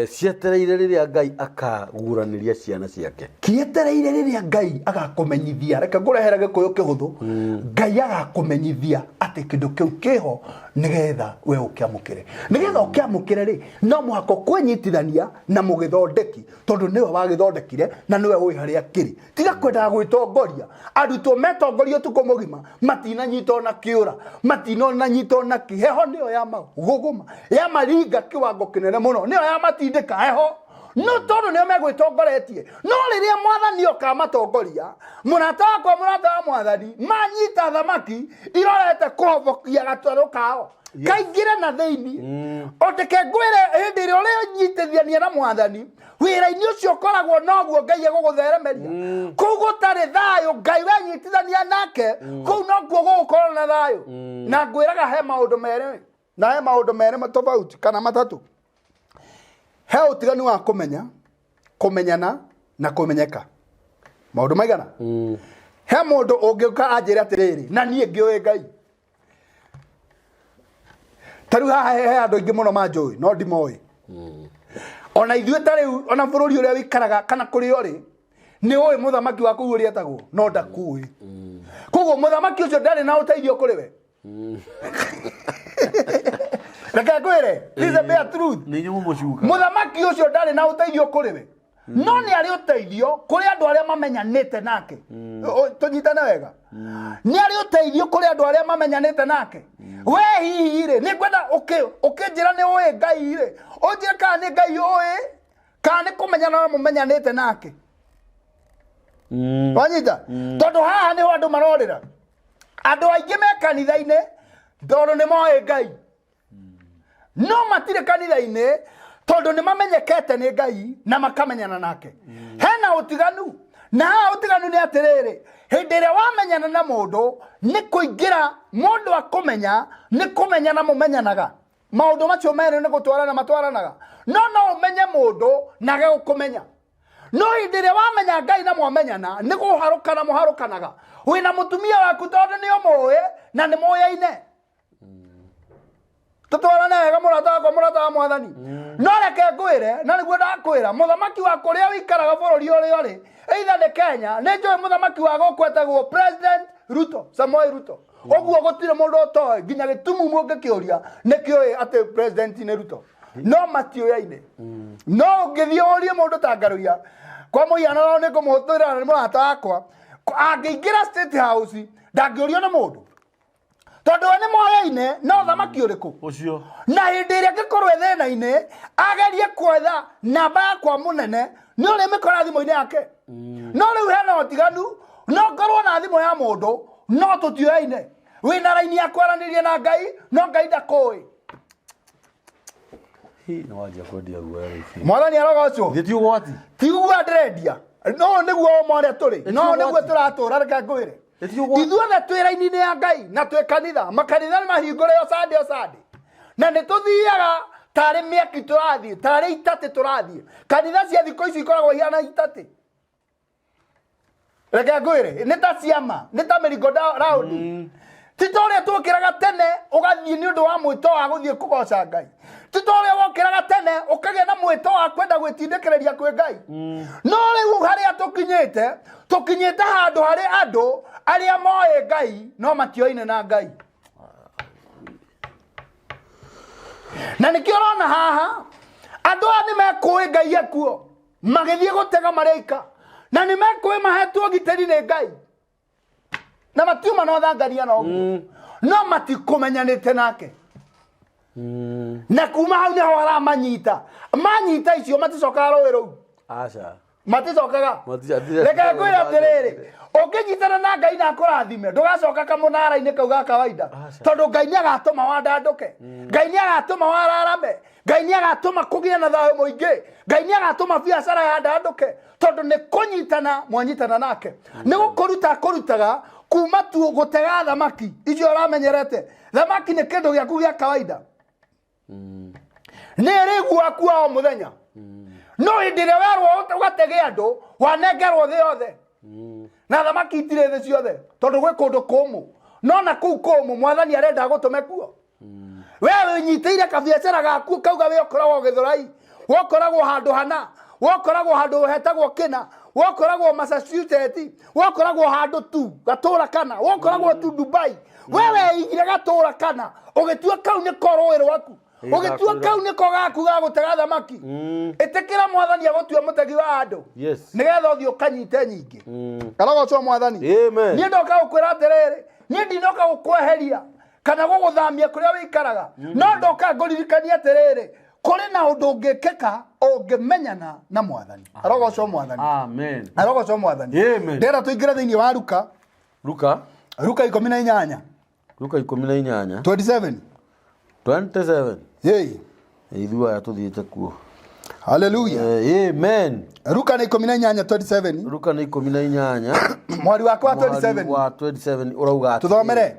cietereire riria Ngai akaguuraniria ciana ciake. Kietereire riria Ngai agakumenyithia. Reke ngurehere gikuyu kihuthu. Ngai agakumenyithia ati kindu kiu kiho nigetha we ukiamukire. Nigetha ukiamukire ri no muhako kwenyitithania na mugithondeki tondu niwe wagithondekire na niwe ui haria kiri. Tiga kwenda gwitongoria arutwo metongorio tuko mugima matina nyito na kiura matino na nyito na kiheho niyo ya maguguma ya maringa kiwango kinene muno niyo ya matindika heho no tondu niyo megwitongoretie no riria Mwathani oka matongoria munata wakwa munata wa Mwathani manyita thamaki irorete kuhovokia gatwaru kao kaingire na thiini oteke ngwire hindi ri uri nyitithania na Mwathani wira-ini ucio koragwo noguo Ngai egugutheremeria kuu gutari thayo Ngai wenyitithania nake kuu noguo gugukorwo na thayo na ngwiraga he maundu mere na he maundu mere matofauti kana matatu. He utiganu wa kumenya kumenyana na kumenyeka maundu maigana. He mundu ungiuka anjire atiriri na nie ngiuĩ Ngai taru haha he andu aingi muno manjui no ndimoi ona ithuĩ tariu ona bururi uria wikaraga kana kuri uri ni ui muthamaki wa kuu uria etagwo no ndakui koguo muthamaki ucio ndari na uteithio kuri we. Reke ngwire this is the truth. Ni nyumu mucuka Muthamaki ucio ndari na uteithio kuri we no ni ari uteithio kuri andu aria mamenyanite nake. Tunyitane wega ni ari uteithio kuri andu aria mamenyanite nake. We hihi ri ni kwenda ukinjira ni ui Ngai ri unjire kana ni Ngai ui kana ni kumenyana na mumenyanite nake. Wanyita tondu haha ni andu marorira andu aingi me kanitha-ini tondu ni moe Ngai no matire kanitha-ini tondu ni mamenyekete ni Ngai na makamenyana nake. Hena utiganu na utiganu ni atiriri Hindi ria wamenyana na mundu ni kuingira mundu akumenya ni kumenya na mumenyanaga. Maundu macio mere ni gutwarana matwaranaga. No umenye mundu na ge gukumenya. No hindi ria wamenya Ngai na mwamenyana ni guharukana muharukanaga. Wina mutumia waku tondu ni umuwe na ni muyaine. Tutwarana wega murata wa Mwathani. No reke ngwire na niguo ndakwira muthamaki wa kuria wikaraga bururi uri either ni Kenya ni njoe muthamaki wa gukwetagwo President Ruto, Samoei Ruto. Oguo gutire mundu otoe nginya gitumu mungi kiuria nikioi ate president ni Ruto. No matioyaine. No ngithio urie mundu ta Ngaruia kwa muiana ni kumuthira ni murata wakwa angiingira State House ndangiorio na mundu. Tondu ni moyaine no thamaki uriku ucio na hindi ria ngikorwo thina-ini agerie kwetha namba yakwa munene ni uri mikora thimo-ini yake. No riu hena utiganu no ngorwo na thimo ya mundu no tutioyaine. Wina raini ya kwaranirie na Ngai no Ngai ndakui. Na wajia kwendia guoya ici. Mwathani arogocwo. Thithi ugwati. Ti ugwa ndirendia. No niguo mwaria turi. No niguo turatura reke ngwire. Ithuothe twĩ raini-inĩ ya Ngai na twĩ kanitha. Makanitha nĩ mahingũre o Sunday. Na nĩ tũthiaga tarĩ mĩaki tũrathiĩ, tarĩ itatĩ tũrathiĩ. Kanitha cia thikũ ici ikoragwo ihana itatĩ. Reke ngwĩre, nĩ ta ciama, nĩ ta mĩringo round. Ti ta ũrĩa twokĩraga tene ũgathiĩ nĩ ũndũ wa mwĩto wa gũthiĩ kũgoca Ngai. Ti ta ũrĩa wokĩraga tene ũkagĩa na mwĩto wa kwenda gwĩtindĩkĩrĩria kwĩ Ngai. No rĩu harĩa tũkinyĩte handũ harĩ andũ arĩa moĩ Ngai no matioine na Ngai. Na nĩkĩo ũrona haha andũ aya nĩ mekũĩ Ngai ekuo magĩthiĩ gũtega malaika na nĩ mekũĩ mahetwo ũgitĩri nĩ Ngai. Na matiuma no thangania no no matikumenyanĩte nake. Na kuma hau nĩho aramanyita. Manyita icio maticokaga rũĩ rũu. Aca. Maticokaga. Reke ngwĩre atĩrĩrĩ, ũngĩnyitana na Ngai na akũrathime ndũgacoka kamũnara-inĩ kau ga kawaida. Tondũ Ngai nĩagatũma wandandũke. Ngai nĩagatũma wararame. Ngai nĩagatũma kũgĩe na thayũ mũingĩ. Ngai nĩagatũma biacara yandandũke. Tondũ nĩ kũnyitana mwanyitana nake. Nĩ gũkũruta kũrutaga kuma tu gũtega thamaki icio ũramenyerete. Thamaki nĩ kĩndũ gĩaku gĩa kawaida. Nĩ ĩrĩ gwaku o mũthenya. No hĩndĩ ĩrĩa werwo ũgatege andũ wanengerwo thĩ yothe. Na thamaki itirĩ thĩ ciothe tondũ gwĩ kũndũ kũmũ. No na kũu kũmũ Mwathani arenda gũtũme kuo. Wewe ũnyitĩire kabiacara gaku kauga we ũkoragwo Gĩthũrai, wokoragwo handũ hana, wokoragwo handũ hetagwo Kĩna, wokoragwo Massachusetts, wokoragwo handũ tu gatũra kana, wokoragwo tu Dubai. Wewe igire gatũra kana ũgĩtua kau nĩ korũĩ rwaku. Ũgĩtua kau nĩko gaku ga gũtega thamaki. Ĩtĩkĩra Mwathani agũtue mũtegi wa andũ. Nĩgetha ũthiĩ ũkanyite nyingĩ. Arogocwo Mwathani. Niĩ ndoka gũkwĩra atĩrĩrĩ, niĩ ndinoka gũkweheria kana gũgũthamia kũrĩa wĩikaraga. No ndoka ngũririkania atĩrĩrĩ, kũrĩ na ũndũ ũngĩkĩka ũngĩmenyana na Mwathani. Arogocwo Mwathani. Amen. Arogocwo Mwathani. Ndĩrenda tũingĩre thĩinĩ wa Luka. Luka 18. Luka 18. 27. Yey. Ithuaya tuthiĩte kuo. Hallelujah. Amen. Luka 18:27. Luka 18. Mwari wakwa 27. Wa 27 urauga. Tuthomere.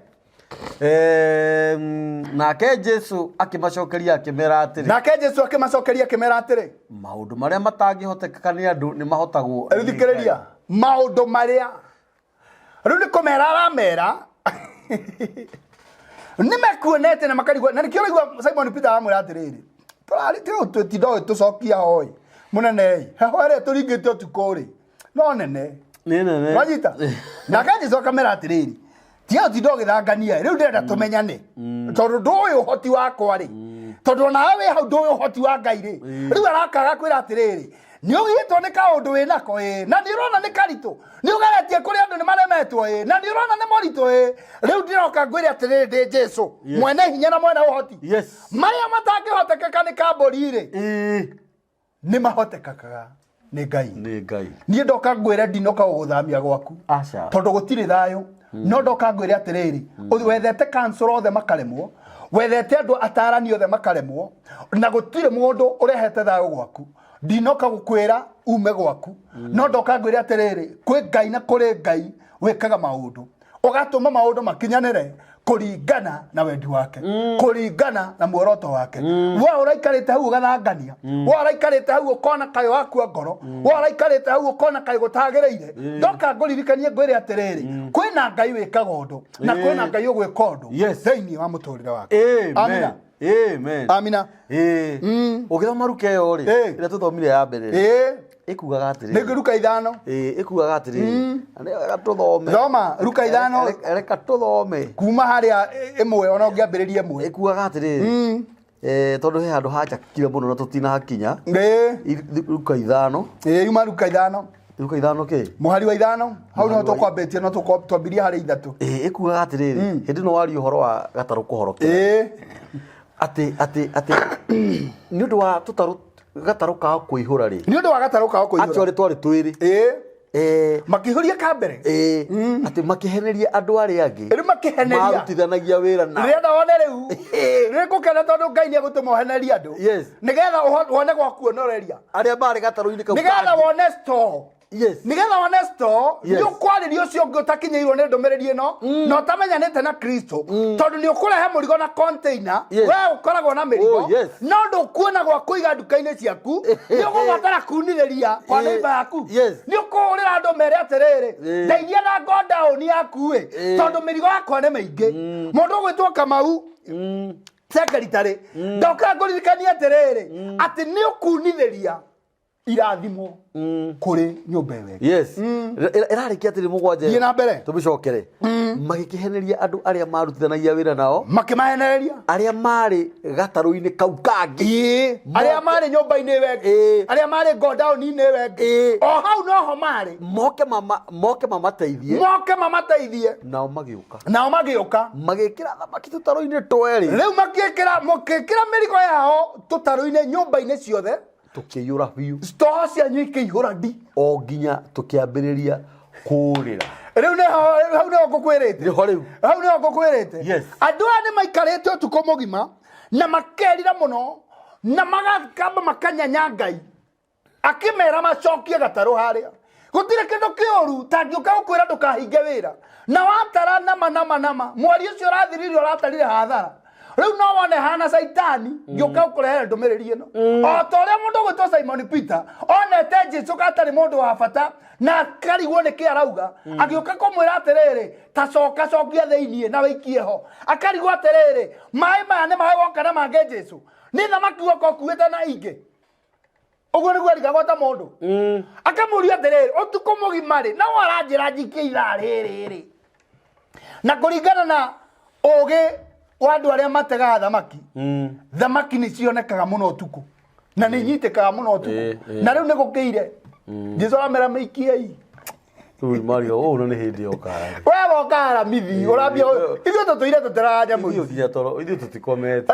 Nake Jesu akimacokeria akimera atĩrĩ. Nake Jesu akimacokeria akimera atĩrĩ. Maũndũ marĩa matangĩhotekeka nĩ andũ nĩ mahotagwo. Thikĩrĩria. Maũndũ marĩa rĩu nĩ kũmera aramera. Nimekuonete na makarigwa na nikio igwa Simon Peter amwira atiriri turari tutindo tucokia hoi munene hore turingite utukuri no nene wajita na kaje zo kamera atiriri tio tindo githangania riu ndenda tumenyane tondu nduyu hoti wakwa ri tondu nawe hau nduyu hoti wa Ngai ri riu arakaga kwira atiriri ni ugitwo ni kaundu winako na ni urona ni karitu ni ugeretie kuri andu ni maremetwo na ni urona ni moritu riu ndiroka ngwire atiriri ndi Jesu mwene hinya na mwene uhoti maria matangihotekeka ni kamburi ri ni mahotekakaga ni Ngai ni ndoka ngwire ndinoka guguthamia gwaku tondu gutiri thayo no ndoka ngwire atiriri wethete council othe makaremwo wethete andu atarani othe makaremwo na gutire mundu urehete thayo gwaku ndinoka gukwira ume gwaku no ndoka ngwire atiriri kwi Ngai na kuri Ngai wekaga maundu ugatuma maundu makinyanire kuringana na wendi wake kuringana na muoroto wake we uraikarite hau ugathangania we uraikarite hau ukona kayo waku ngoro we uraikarite hau ukona kayo gutagireire ndoka nguririkanie ngwire atiriri kwina Ngai wikaga undu na kwina Ngai ugwika undu thiini wa muturire wake. Amina. Amen. Amina. Ugithoma Luka yo ri ira tuthomire ya mbere ikugaga atiri nĩ Luka 5 ikugaga atiri nĩ tuthome thoma Luka 5 reka tuthome kuma haria imwe ona ungiambiriria imwe ikugaga atiri tondu he handu hajakire muno na tutina hakinya Luka 5 yuma Luka 5 Luka 5 ke muhari wa 5 hau no tukwambetie no tukwambiria hari 3 ikugaga atiri hindi no wari uhoro wa gataru kuhoroka ati ni undu wa tutaru gataru ka kuihura ri ni undu wa gataru ka kuihura actually twari twiri makihuria ka mbere ati makiheneria andu ari angi ri makiheneria marutithanagia wira na ri ndone riu ri gukena tondu Ngai ni agutuma heneria andu nigetha wone gwa kuonoreria aria bari gataru-ini kau nigetha wone store nigetha wone store ni ukwariria ucio ungi utakinyiirwo ni ndumiriri ino na utamenyanite na Kristo tondu ni ukurehe murigo na container we ukoragwo na mirigo no ndukuona gwa kuiga nduka-ini ciaku ni ugubatara kuniriria kwa neighbor yaku ni ukurira andu mere atiriri ndeithia na godown yaku tondu mirigo yakwa ni maingi mundu ugwitwo Kamau secretary ndoka nguririkania atiriri ati ni ukunithiria irathimo kuri nyumba wege irarikia atiri mugwanje thie na mbere tubicokere magikiheneria andu aria marutithanagia wira nao makimaheneria aria mari gataru-ini kau kangi aria mari nyumba-ini wege aria mari godown-ini wege o hau noho mari moke mamateithie nao magiuka magikira thamaki tutaru-ini tweri riu magikira mirigo yao tutaru-ini nyumba-ini ciothe tukiyura biu store cianyu ikihura ndi o nginya tukiambiriria kurira riu ne hau ne ngukwirite hau ne ngukwirite andu ani maikarite utuko mugima na makerira muno na magakamba makanyanya Ngai akimera macokie gataru haria gutire kindu kiuru tangiuka gukwira ndukahinge wira na watara nama mwari ucio urathiririo uratarire hathara riu no wone hana saitani ngiuka ukurehere ndumiriri ino o ta uria mundu gwitwo Simon Peter onete Jesu katari mundu wa bata na karigwo niki arauga agiuka kumwira atiriri ta cokia thiini na wikie ho akarigwo atiriri mai maya ni mai wokana mange Jesu ni thamaki woko kuite na ingi uguo niguo erigagwo ta mundu akamuria atiriri utuko mugimari na waranjira njikie ira riri na kuringana na ugi wandu aria mategaga thamaki thamaki ni cionekaga muno utuku na ni nyitekaga muno utuku na riu ni gukiire Jesu amera mikiei Mario no ni hindi okara we wokara mithi urambia ithu tutuire tutaraja mu ithu tutikomete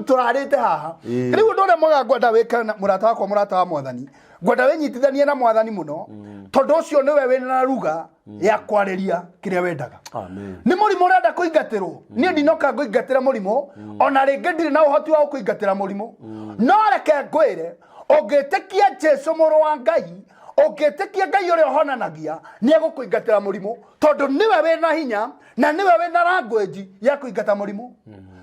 turarite haha riu ndore mwaga ngwenda wikana murata wakwa murata wa Mwathani ngwenda winyitithanie na Mwathani muno tondu ucio niwe wina ruga ya kwariria kiria wendaga amen ni murimu urenda kuingatirwo ni ndinoka nguingatira murimu ona ringi ndiri na uhoti wa kuingatira murimu no reke ngwire ungitikia Jesu muru wa Ngai ungitikia Ngai uria honanagia ni egukuingatira murimu tondu niwe wina hinya na niwe wina language ya kuingata murimu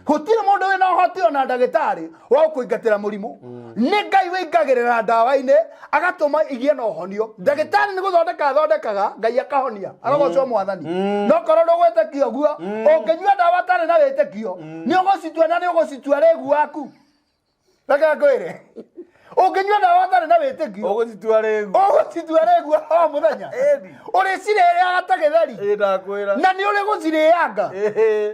gutire mundu wina uhoti ona ndagitari wa kuingatira murimu ni Ngai wingagirira ndawa-ini agatuma igie na uhonio ndagitari ni guthondekaga Ngai akahonia arogocwo Mwathani no korwo ndugwitikio guo unginyua ndawa tari na witikio ni ugucitua na ni ugucitua regu waku reke ngwire unginyua ndawa tari na witikio ugucitua regu o muthenya uricirĩaga ta gĩtheri ndakwira na ni uri gucirĩanga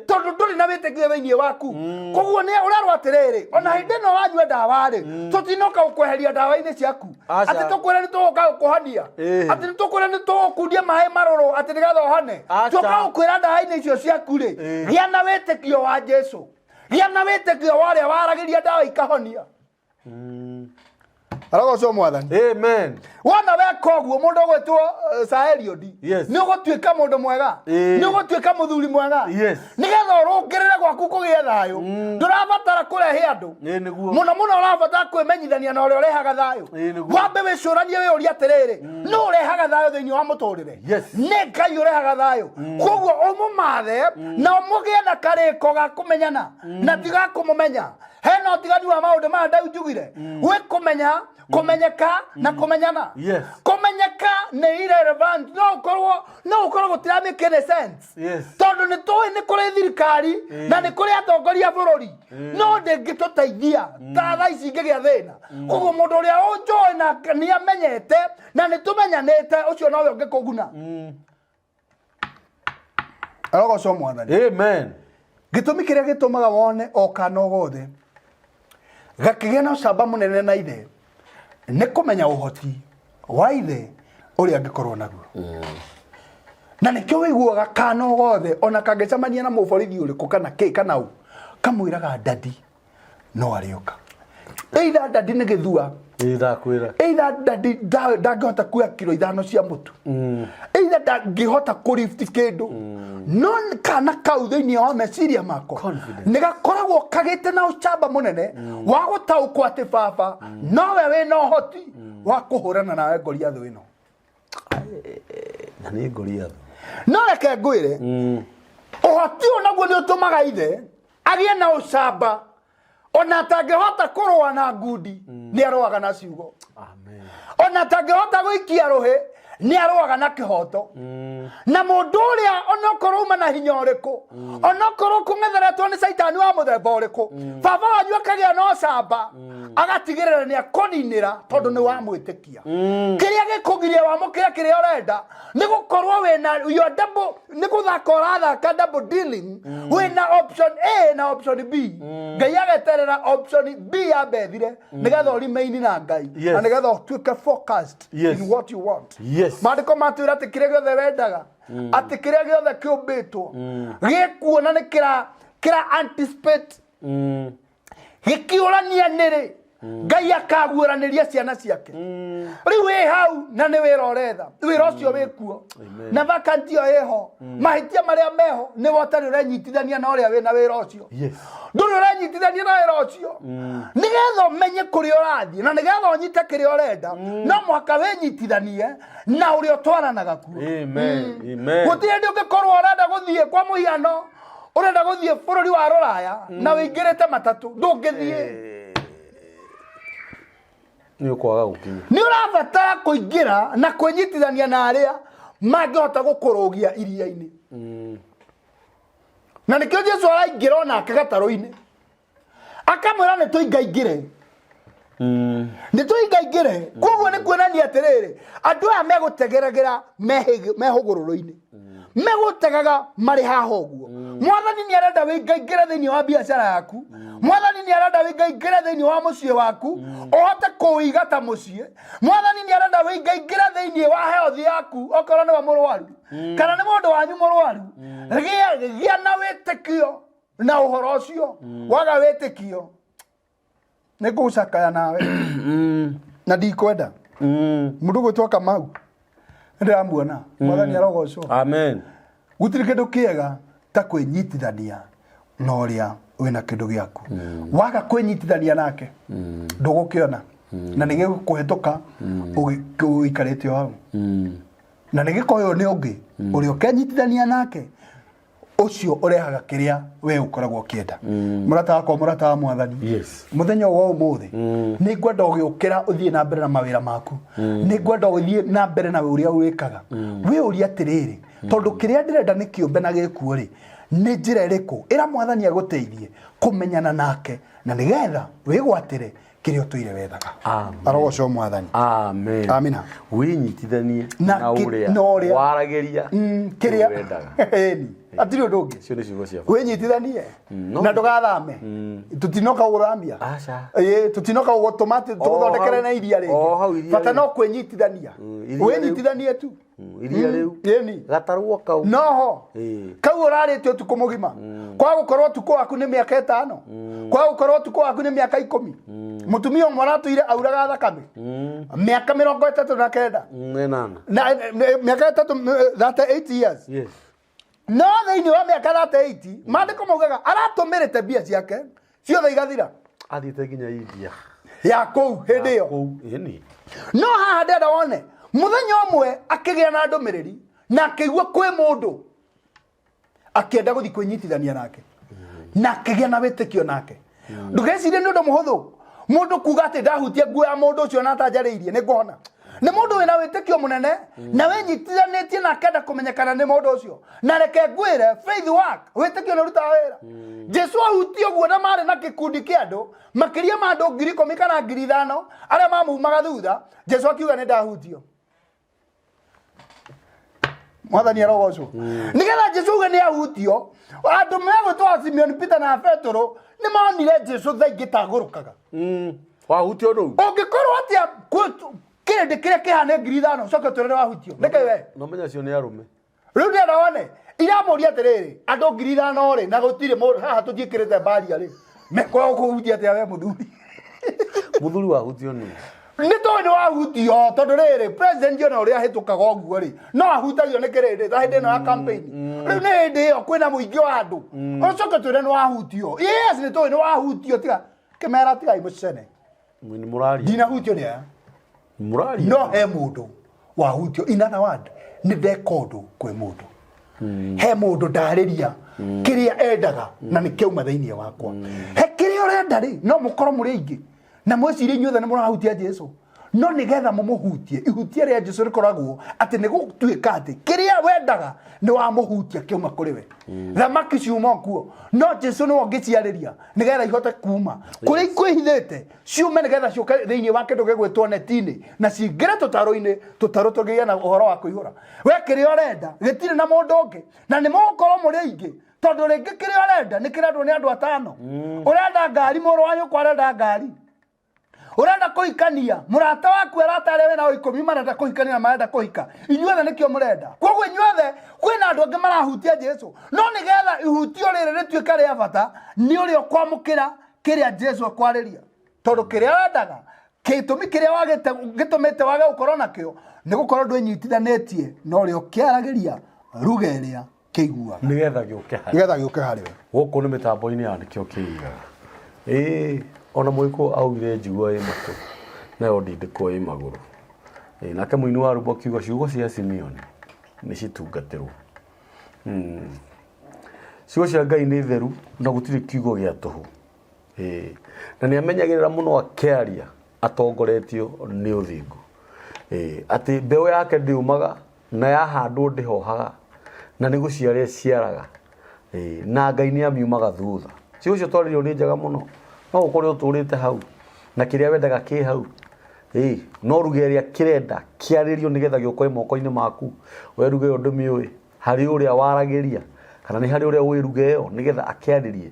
tondu nduri na witikio thiini waku koguo ni urarwa atiriri ona hindi no wanyua ndawa ri tutinoka gukweheria ndawa-ini ciaku ati tukwire ni tuguka gukuhonia ati ni tukwire ni tugukundia maĩ marũrũ ati nigetha ũhone tuka gukwira ndawa-ini icio ciaku ri gĩa na witikio wa Jesu gĩa na witikio wa ũrĩa waragiria ndawa ikahonia Aragoco mwathani. Amen. Wona weka ũguo mũndũ ũgwĩtwo Saeliodi. Yes. Nĩ ũgũtuĩka mũndũ mwega. Nĩ ũgũtuĩka mũthuri mwega. Yes. Nĩgetha ũrũngĩrĩre gwaku kũgĩa thayũ. Ndũrabatara kũrehe andũ. Mũno mũno ũrabatara kwĩmenyithania na ũrĩa ũrehaga thayũ. Wambe wĩcũranie wĩ ũrĩa atĩrĩrĩ. Nũ ũrehaga thayũ thĩinĩ wa mũtũrĩre. Nĩ Ngai ũrehaga thayũ. Koguo ũmũmathe na ũmũgĩe na karĩko ga kũmenyana na tiga kũmũmenya. Hena ũtigani wa maũndũ maya ndaujugire. Gwĩ kũmenya, kũmenyeka na kũmenyana. Kũmenyeka nĩ irrelevant. No ũkorwo gũtira make any sense. Tondũ nĩ tũĩ nĩ kũrĩ thirikari na nĩ kũrĩ atongoria bũrũri. No ndĩngĩtũteithia ta thaa ici ingĩgĩa thĩna. Koguo mũndũ ũrĩa ũnjũĩ na nĩ amenyete na nĩ tũmenyanĩte ũcio nowe ũngĩkũguna. Aragoco mwathani. Amen. Gĩtũmi kĩrĩa gĩtũmaga wone o kana o gothe gakĩgĩa na ũcamba mũnene na ithe nĩ kũmenya ũhoti wa ithe ũrĩa angĩkorwo naguo. Na nĩkĩo wĩiguaga kana o gothe ona kangĩcemania na mũborithi ũrĩkũ kana kĩ kana ũ kamwĩraga dadi no arĩũka. Either dadi nĩ gĩthua. Either dadi ndangĩhota kuoya kilo 5 cia mũtu. Either ndangĩhota kũlift kĩndũ. No kana kau thĩinĩ wa meciria mako nĩ gakoragwo kagĩte na ũcamba mũnene wa gũtaũkwo atĩ baba nowe wĩna ũhoti wa kũhũrana nawe Goliath ĩno. Na nĩ Goliath. No reke ngwĩre ũhoti ũnaguo nĩ ũtũmaga ithe agĩe na ũcamba ona atangĩhota kũrũa na ngundi nĩ arũaga na ciugo. Amen. Ona atangĩhota gũikia rũhĩ nĩ arũaga na kĩhoto. Na mũndũ ũrĩa onokorwo uma na hinya ũrĩkũ onokorwo kũng'etheretwo nĩ Saitani wa mũthemba ũrĩkũ baba wanyu akagĩa na ũcamba agatigĩrĩra nĩ akũninĩra tondũ nĩ wamwĩtĩkia. Kĩrĩa gĩkũgiria wamũkĩre kĩrĩa ũrenda nĩ gũkorwo wĩna nĩ gũthaka ũrathaka double dealing wĩna option A na option B. Ngai ageterera option B yambethire nĩgetha ũrimaini na Ngai na nĩgetha ũtuĩke focused in what you want. Maandĩko matwĩra atĩ kĩrĩa gĩothe wendaga atĩ kĩrĩa gĩothe kĩũmbĩtwo gĩkuona nĩ kĩra anticipate gĩkĩũrania nĩrĩ Ngai akaguũranĩria ciana ciake. Rĩu wĩ hau na nĩ wĩra ũretha wĩra ũcio wĩkuo na vacancy ĩyo ĩho mahĩtia marĩa meho nĩ wotarĩ ũrenyitithania na ũrĩa wĩna wĩra ũcio. Ndũrĩ ũrenyitithania na wĩra ũcio nĩgetha ũmenye kũrĩa ũrathiĩ na nĩgetha ũnyite kĩrĩa ũrenda no mũhaka wĩnyitithanie na ũrĩa ũtwaranaga kuo. Gũtirĩ hĩndĩ ũngĩkorwo ũrenda gũthiĩ kwa mũhiano ũrenda gũthiĩ bũrũri wa Rũraya na wĩingĩrĩte matatũ ndũngĩthiĩ. Nĩ ũkwaga gũkinya. Nĩ ũrabatara kũingĩra na kwĩnyitithania na arĩa mangĩhota gũkũrũgia iria-inĩ. Na nĩkĩo Jesũ araingĩra onake gatarũ-inĩ akamwĩra nĩ tũingaingĩre. Nĩ tũingaingĩre. Koguo nĩ kuonania atĩrĩrĩ andũ aya megũtegeragĩra mehũgũrũrũ-inĩ megũtegaga marĩ haha ũguo. Mwathani nĩ arenda wĩingaingĩre thĩinĩ wa biacara yaku. Mwathani nĩ arenda wĩingaingĩre thĩinĩ wa mũciĩ waku ũhote kũwĩiga ta mũciĩ. Mwathani nĩ arenda wĩingaingĩre thĩinĩ wa health yaku okorwo nĩ wa mũrwaru kana nĩ mũndũ wanyu mũrwaru. Gĩa na wĩtĩkio na ũhoro ũcio. Waga wĩtĩkio nĩ ngũcakaya nawe na ndikwenda. Mũndũ gwĩtwo Kamau ndĩramuona. Mwathani arogocwo. Amen. Gũtirĩ kĩndũ kĩega ta kwĩnyitithania na ũrĩa wĩna kĩndũ gĩaku. Waga kwĩnyitithania nake ndũgũkĩona na nĩ gĩgũkũhĩtũka ũikarĩte o hau. Na nĩ gĩkoywo nĩ ũngĩ ũrĩa ũkenyitithania nake ũcio ũrehaga kĩrĩa we ũkoragwo ũkĩenda. Mũrata wakwa mũrata wa Mwathani mũthenya wa ũmũthĩ nĩ ngwenda ũgĩũkĩra ũthiĩ na mbere na mawĩra maku. Nĩ ngwenda ũthiĩ na mbere na ũrĩa wĩkaga wĩ ũrĩa atĩrĩrĩ tondũ kĩrĩa ndĩrenda nĩ kĩũmbe na gĩkuo rĩ nĩ njĩra ĩrĩkũ ĩra Mwathani agũteithie kũmenyana nake na nĩgetha wĩgwatĩre kĩrĩa ũtũire wethaga. Arogocwo Mwathani. Amen. Amina. Wĩnyitithanie na ũrĩa waragĩria kĩrĩa wendaga. Atirĩ ũndũ ũngĩ. Cio nĩ ciugo cia wĩnyitithanie na ndũgathame. Tutinoka ũramia. Tutinoka ũgũtũma tũgũthondekere na iria rĩngĩ. Bata no kwĩnyitithania. Wĩnyitithanie tu. Iria rĩu gatarũo kau noho kau ũrarĩte ũtukũ mũgima kwa gũkorwo ũtukũ waku nĩ mĩaka 5 kwa gũkorwo ũtukũ waku nĩ mĩaka 10 mutumia mwaratuire auraga thakame miaka 39 na miaka 38 years yes no thiini wa miaka 38 mandiko maugaga aratumirite mbia ciake ciothe igathira athite nginya India ya kou hindi yo no haha ndenda wone muthenya umwe akigia na ndumiriri na akigua kwi mundu akienda guthi kwinyitithania nake na akigia na witikio nake ndugecirie ni undu muhuthu mundu kuga ati ndahutia nguo ya mundu ucio na atanjariirie ni ngona ni mundu wina witikio munene na wenyitithanitie na akenda kumenyekana ni mundu ucio na reke ngwire faith work witikio ni ruta wira Jesu ahutio guo na mari na gikundi kia andu makiria ma andu 10,000 kana 5,000 aria mamumaga thutha Jesu akiuga ni ndahutio mwathani arogocwo nigetha Jesu uge ni ahutio andu megwitwa Simeon Peter na Petro ni monire Jesu thaingi tagurukaga wahutio ru ungikorwo atia kindi kiria kihane 5,000 coke turere wahutio reke we no menya cio ni arume riu ni araone iramuria atiriri andu 5,000 ri na gutire mundu haha tuthikirite baria ri mekwa kuhutia atia we muthuri wahutio ni to ni wahutio tondu riri president yo na uria hitukaga oguo ri no ahutagio ni kirindi tha hindi no ya campaign riu ni hindi yo kwina muingi wa andu ucoke twire ni wahutio yes ni to ni wahutio tiga kimera tiga imucene ni murari dina hutio ni ya murari no he mundu wahutio inana wand ni dekodo kwe mundu he mundu ndariria kiria endaga na ni kiuma thiini wakwa he kiria urenda ri no mukoro muri ingi na mweciri inyuothe ni murahutia Jesu no nigetha mumuhutie ihutia ria Jesu rikoragwo ati ni gutuika ati kiria wendaga ni wa muhutia kiuma kuri we thamaki ciuma kuo no Jesu ni wongiciariria nigetha ihote kuma kuri kwihithite ciume nigetha ciuke thiini wa kindu gigwitwo netini na cingire tutaro-ini tutaro tugia na uhoro wa kuihura we kiria urenda gitire na mundu ungi na ni mugukorwo muri ingi tondu ringi kiria urenda ni kirendwo ni andu 5 urenda ngari muru wanyu kwarenda ngari urenda kuhikania murata waku aratare we na 10 marenda kuhikania na marenda kuhika inyuothe nikio murenda koguo inyuothe kwina andu angi marahutia Jesu no nigetha ihutio riri rituika ria bata ni uri okwamukira kiria Jesu akwariria tondu kiria wendaga kitumi kiria wagite gitumite wage gukorwo nakio ni gukorwo ndwinyitithanetie no uri okiaragiria ruga iria kiguaga nigetha giuke hari guku ni mitambo-ini ya nikio kiigaga ona mwiko augire njiguo i matu nayo ndindikwo i maguru nake muini wa rwimbo kiugo ciugo cia Simeon ni citungatirwo ciugo cia Ngai ni theru na gutiri kiugo gia tuhu na ni amenyagirira muno akiaria atongoretio ni uthingu ati mbeu yake ndiumaga na yahandwo ndihohaga na ni guciaria ciaraga na Ngai ni amiumaga thutha ciugo cio twaririo ni njega muno no ukore uturite hau na kiria wendaga ki hau no rugeria kirenda kiaririo nigetha giukoe moko-ini maku we ruge undu miui hari uria waragiria kana ni hari uria wiruge yo nigetha akiaririe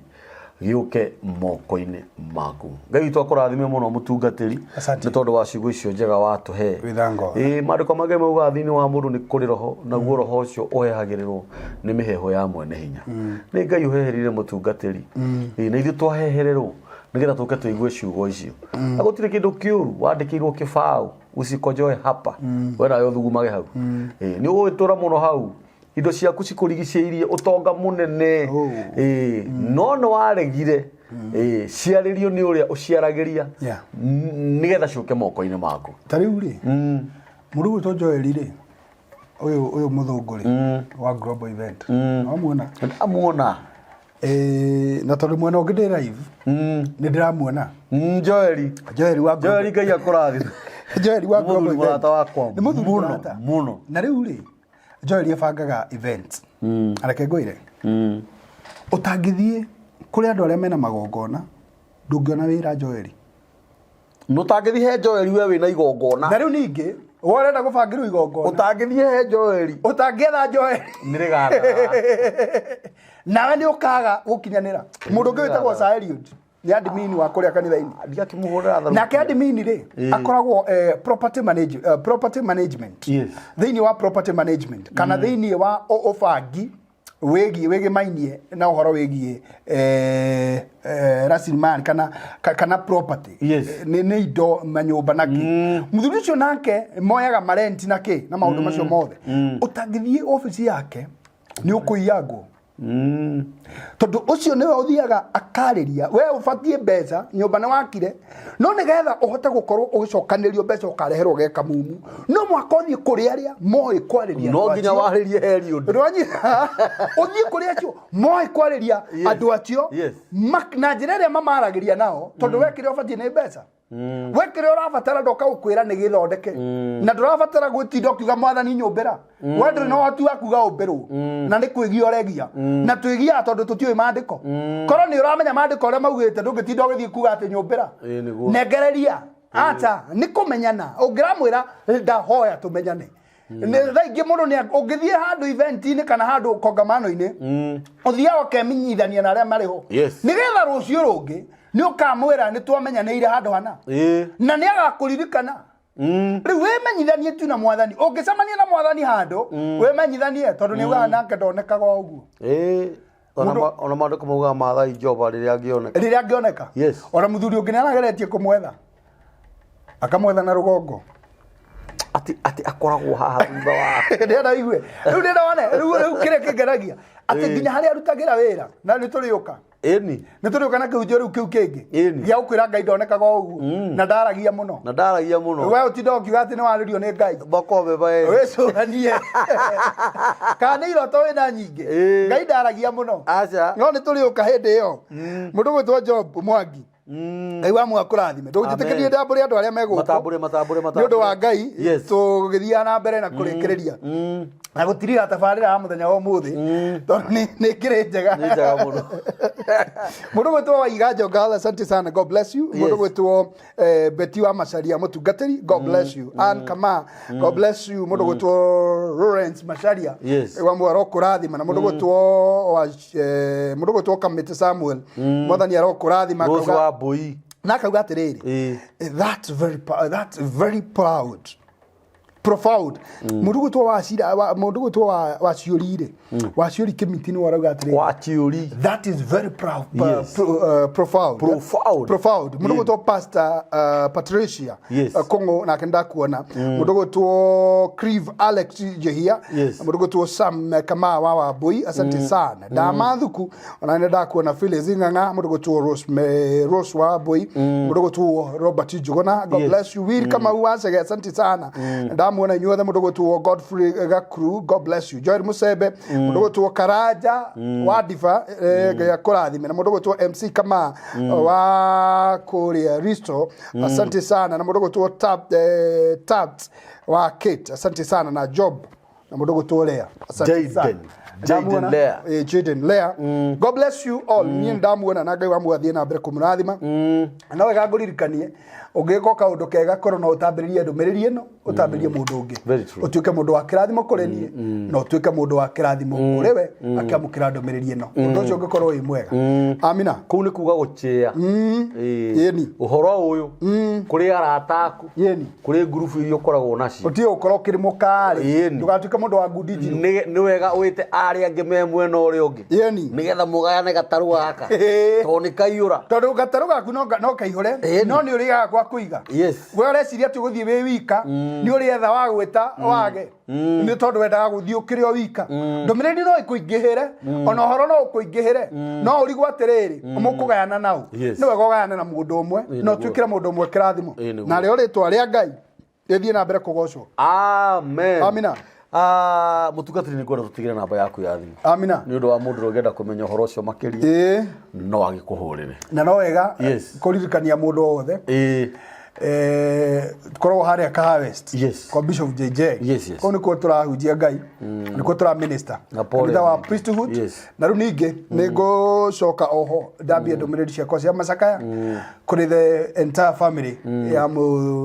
giuke moko-ini maku Ngai twakurathime muno mutungatiri ni tondu wa ciugo icio njega watuhe mandiko mangĩ mauga thiini wa mundu ni kuri roho naguo roho ucio uhehagirirwo ni miheho ya mwene hinya ni Ngai uheherire mutungatiri na ithu twahehererwo nigetha tuke tuigue ciugo icio na gutire kindu kiuru wandikirwo kibao usikojoe hapa wena yo thugumage hau ni ugitura muno hau indo ciaku cikurigicĩirie utonga munene no no waregire ciarĩrio ni uria uciaragiria nigetha ciuke moko-ini maku tariu ri murugu to Joel ri uyu muthunguri wa global event amuona na tondu mwena ungi ndi live ni ndiramuona Joel wa Joel Ngai akurathime Joel wa global event murata wakwa ni muthuri muno na riu ri Joel yabangaga events areke ngoire utangithie kuri andu aria mena magongona ndungiona wira Joel nutangithie he Joel we wina igongona na riu ningi worenda gubangirwo igongona utangithie he Joel utangietha Joel nirigara nawe ni ukaga gukinyanira mundu ungi witagwo Saeliud ni admin wa kuria kanitha-ini ndigakimuhurira tharu na admin ri akoragwo property management yes thiini wa property management kana thiini wa ubangi wegi mainie na uhoro wegi rasilimali kana property ni indo manyumba naki muthuri ucio nake moyaga marenti naki na maundu macio mothe utangithie office yake ni ukuiyago tondu ucio niwe uthiaga akariria we ubatie mbeca nyumba ni wakire no nigetha uhote gukorwo ugicokanirio mbeca ukareherwo geka mumu no mwaka uthie kuri aria moi kwariria no nginya waririe heri undu rwanyira uthie kuri acio moi kwariria andu acio na njira iria mamaragiria nao tondu wekire ubatie ni mbeca wekire urabatara ndoka ukwira ni githondeke na ndurabatara gwitinda ukiuga mwathani nyumbira wendre no watu akuga umbirwo na ni kwigia uregia na twigia tondu tutioi mandiko korwo ni uramenya mandiko ria maugite ndungitinda ugithie kuga ati nyumbira negereria ata ni kumenyana ungiramwira ndahoya tumenyane ni thaingi mundu ni ungithie handu event-ini kana handu kongamano-ini uthia ukeminyithania na aria mariho nigetha rucio rungi ni ukamwira ni twamenyanire handu hana na ni agakuririkana riu wemenyithanie tu na mwathani ungicemania na mwathani handu wemenyithanie tondu ni ugaga nake ndonekaga uguo ona mandiko mauga Maathai Jehova riria angioneka ona muthuri ungi ni arageretie kumwetha akamwetha na rugongo ati akoragwo haha thutha wa ndenda igue riu ndenda wane riu kire kingeragia ati nginya haria arutagira wira na ni turiuka ni turiuka na kiunjo riu kiu kingi gia ukwira Ngai ndonekaga uguo na ndaragia muno we utinda ukiuga ati ni waririo ni Ngai bokobe bae wecuranie kana iroto wina nyingi Ngai ndaragia muno aca no ni turiuka hindi iyo mundu gwitwo Job Mwangi Ngai wa mwakurathime ndungitikirie ndamburi andu aria meguko matambure ni undu wa Ngai tugithia na mbere na kurikiriria na gutirira tabarira ya muthenya wa muthi tondu ni kire njega muno mundu gwitwo Waiga Njonga asante sana God bless you mundu gwitwo Beti wa Macharia mutungatiri God bless you and Kama God bless you mundu gwitwo Lawrence Macharia wa mwaro kurathima na mundu gwitwo Kamiti Samuel mwathani arokurathima Boi nakauga atiriri that's very profound mundu gwitwo wa ciurire wa ciuri kimitini warauga atiriri wa ciuri that is very profound mundu gwitwo Pastor Patricia Kongo na kenda kuona mundu gwitwo Clive Alex Jehia mundu gwitwo Sam Kama wa Boi asante sana Damathuku ona nenda kuona Phyllis Nganga mundu gwitwo Rose wa Boi mundu gwitwo Robert Njuguna God bless you Will Kama uwasege asante sana muona inyuothe mundu gwitwo Godfrey Gakuru God bless you Joel Musebe mundu gwitwo Karaja wa Diva Ngai kurathime na mundu gwitwo MC Kama wa Korea Risto asante sana na mundu gwitwo Tabt wa Kate asante sana na Job na mundu gwitwo Lea asante sana Jaden Lea God bless you all ni ndamuona na Ngai wa mwathie na mbere kumurathima na wega nguririkanie ungiko kaundu kega korwo no utambiririe ndumiriri ino utambiririe mundu ungi utuike mundu wa kirathimo kuri nie no utuike mundu wa kirathimo kuri we akiamukira ndumiriri ino undu ucio ungikorwo wi mwega amina kuu ni kuga guchia yeni uhoro uyu kuri arataku yeni kuri group irio koragwo nacio utio ukorwo kiri mukari ndugatuike mundu wa ngudi ni wega wite ari angi me mwena uri ungi yeni nigetha mugayane gataru gaka to ni kaiyura tondu gataru gaku no kaihore no ni uriga kwa kuiga we ureciria tu guthie wi wika ni uri etha wa gwita wage ni tondu wendaga guthie ukire o wika ndumiriri no ikuingihire ona horo no ukuingihire no urigwo atiriri umukugayana nau ni wega ugayane na mundu umwe no twikire mundu umwe kirathimo na rio ritwa ria Ngai rithie na mbere kugocwo amen amina mutungatiri ni kwenda tutigire namba yaku ya thimu amina ni undu wa mundu urenda kumenya horo ucio makiria no agikuhurire na no wega kuririkania mundu wothe korwo haria ka harvest kwa Bishop JJ ko niko turahujia Ngai niko tura minister na wa priesthood na riu ningi ningo coka oho ndambia ndumiriri ciakwa cia macakaya kuri the entire family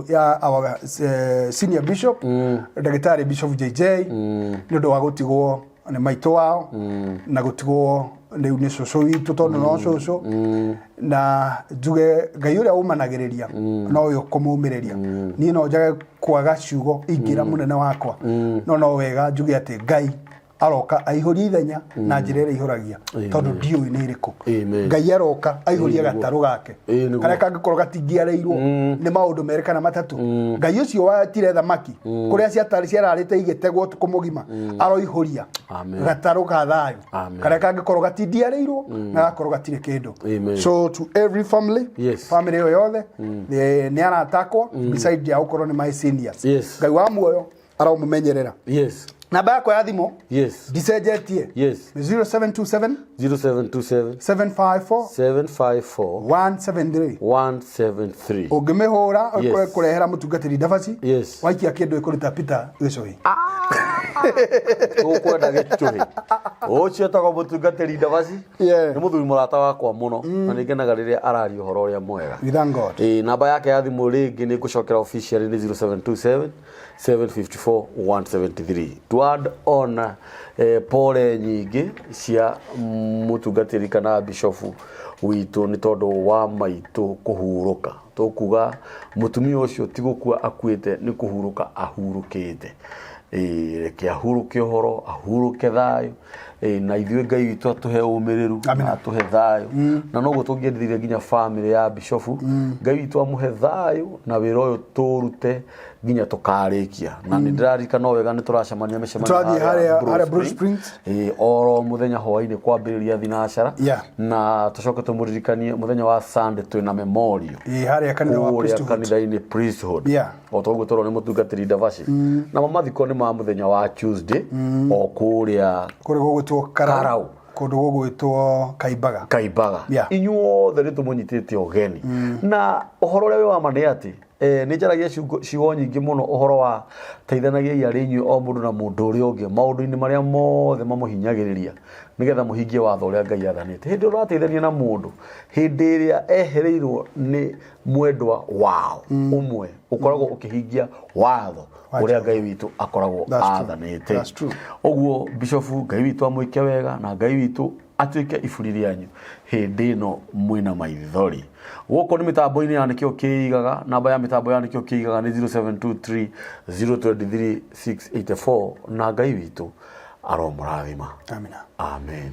ya our senior bishop Ndagitari Bishop JJ ni undu wa gutigwo ni maito wao na gutigwo riu ni cucu witu tondu no cucu na njuge Ngai uria umanagiriria no uyu kumumiriria ni no njage kwaga ciugo ingira munene wakwa no wega njuge ati Ngai aroka aihũria ithenya na njĩra ĩrĩa ihũragia tondũ ndiũĩ nĩ ĩrĩkũ. Ngai aroka aihũria gatarũ gake karĩa kangĩkorwo gatingĩarĩirwo nĩ maũndũ merĩ kana matatũ. Ngai ũcio watire thamaki kũrĩa ciararĩte igĩtegwo ũtukũ mũgima aroihũria gatarũ ga thayũ karĩa kangĩkorwo gatindiarĩirwo na gakorwo gatirĩ kĩndũ. So to every family, family ĩyo yothe nĩ aratakwo beside ya gũkorwo nĩ my seniors. Ngai wa muoyo aramũmenyerera. Namba yako ya thimũ ndicenjetie 0727 754 173. Ũngĩmĩhũra kũrehera mũtungatĩri ndabaci waikia kĩndũ ĩkũruta Peter Gĩcũhĩ. Ũkwenda Gĩcũhĩ ũcio etagwo mũtungatĩri ndabaci nĩ mũthuri mũrata wakwa mũno na nĩ ngenaga rĩrĩa araria ũhoro ũrĩa mwega. Namba yake ya thimũ rĩngĩ nĩ ngũcokera officially nĩ 0727 754 173. To add on pole nyingĩ cia mũtungatĩri kana bishofu witũ nĩ tondũ wa maitũ kũhurũka. Tũkuga mũtumia ũcio ti gũkua akuĩte nĩ kũhurũka ahurũkĩte. Reke ahurũke ũhoro ahurũke thayũ na ithuĩ Ngai witũ atũhe ũmĩrĩru na atũhe thayũ na noguo tũngĩendithĩria nginya family ya bishofu Ngai witũ amũhe thayũ na wĩra ũyũ tũrute nginya tũkarĩkia. Na nĩ ndĩraririkana wega nĩ tũracemania mĩcemanio Bruce Springs oro mũthenya hwainĩ kwambĩrĩria thinacara na tũcoke tũmũririkanie mũthenya wa Sunday twĩna memorial kũrĩa kanitha-inĩ priesthood o toguo tũrwo nĩ mũtungatĩri ndabaci na mathiko nĩ ma mũthenya wa Tuesday o kũrĩa gũgwĩtwo Karau kũndũ gũgwĩtwo Kaimbaga. Inyuothe nĩ tũmũnyitĩte ũgeni na ũhoro ũrĩa wĩ wa ma nĩ atĩ nĩ njaragia ciugo nyingĩ mũno ũhoro wa teithanagiai arĩ inyuĩ o mũndũ na mũndũ ũrĩa ũngĩ maũndũ-inĩ marĩa mothe mamũhinyagĩrĩria nĩgetha mũhingie watho ũrĩa Ngai athanĩte. Hĩndĩ ĩrĩa ũrateithania na mũndũ hĩndĩ ĩrĩa ehereirwo nĩ mwendwa wao ũmwe ũkoragwo ũkĩhingia watho ũrĩa Ngai witũ akoragwo athanĩte. Ũguo bishofu Ngai witũ amwĩke wega na Ngai witũ atuĩke iburi rĩanyu hĩndĩ ĩno mwĩna maithori. Gũkũ nĩ mĩtambo-inĩ ya nĩkĩo kĩigaga. Namba ya mĩtambo ya nĩkĩo kĩigaga nĩ 0723 023 684 na Ngai witũ aromũrathima. Amen.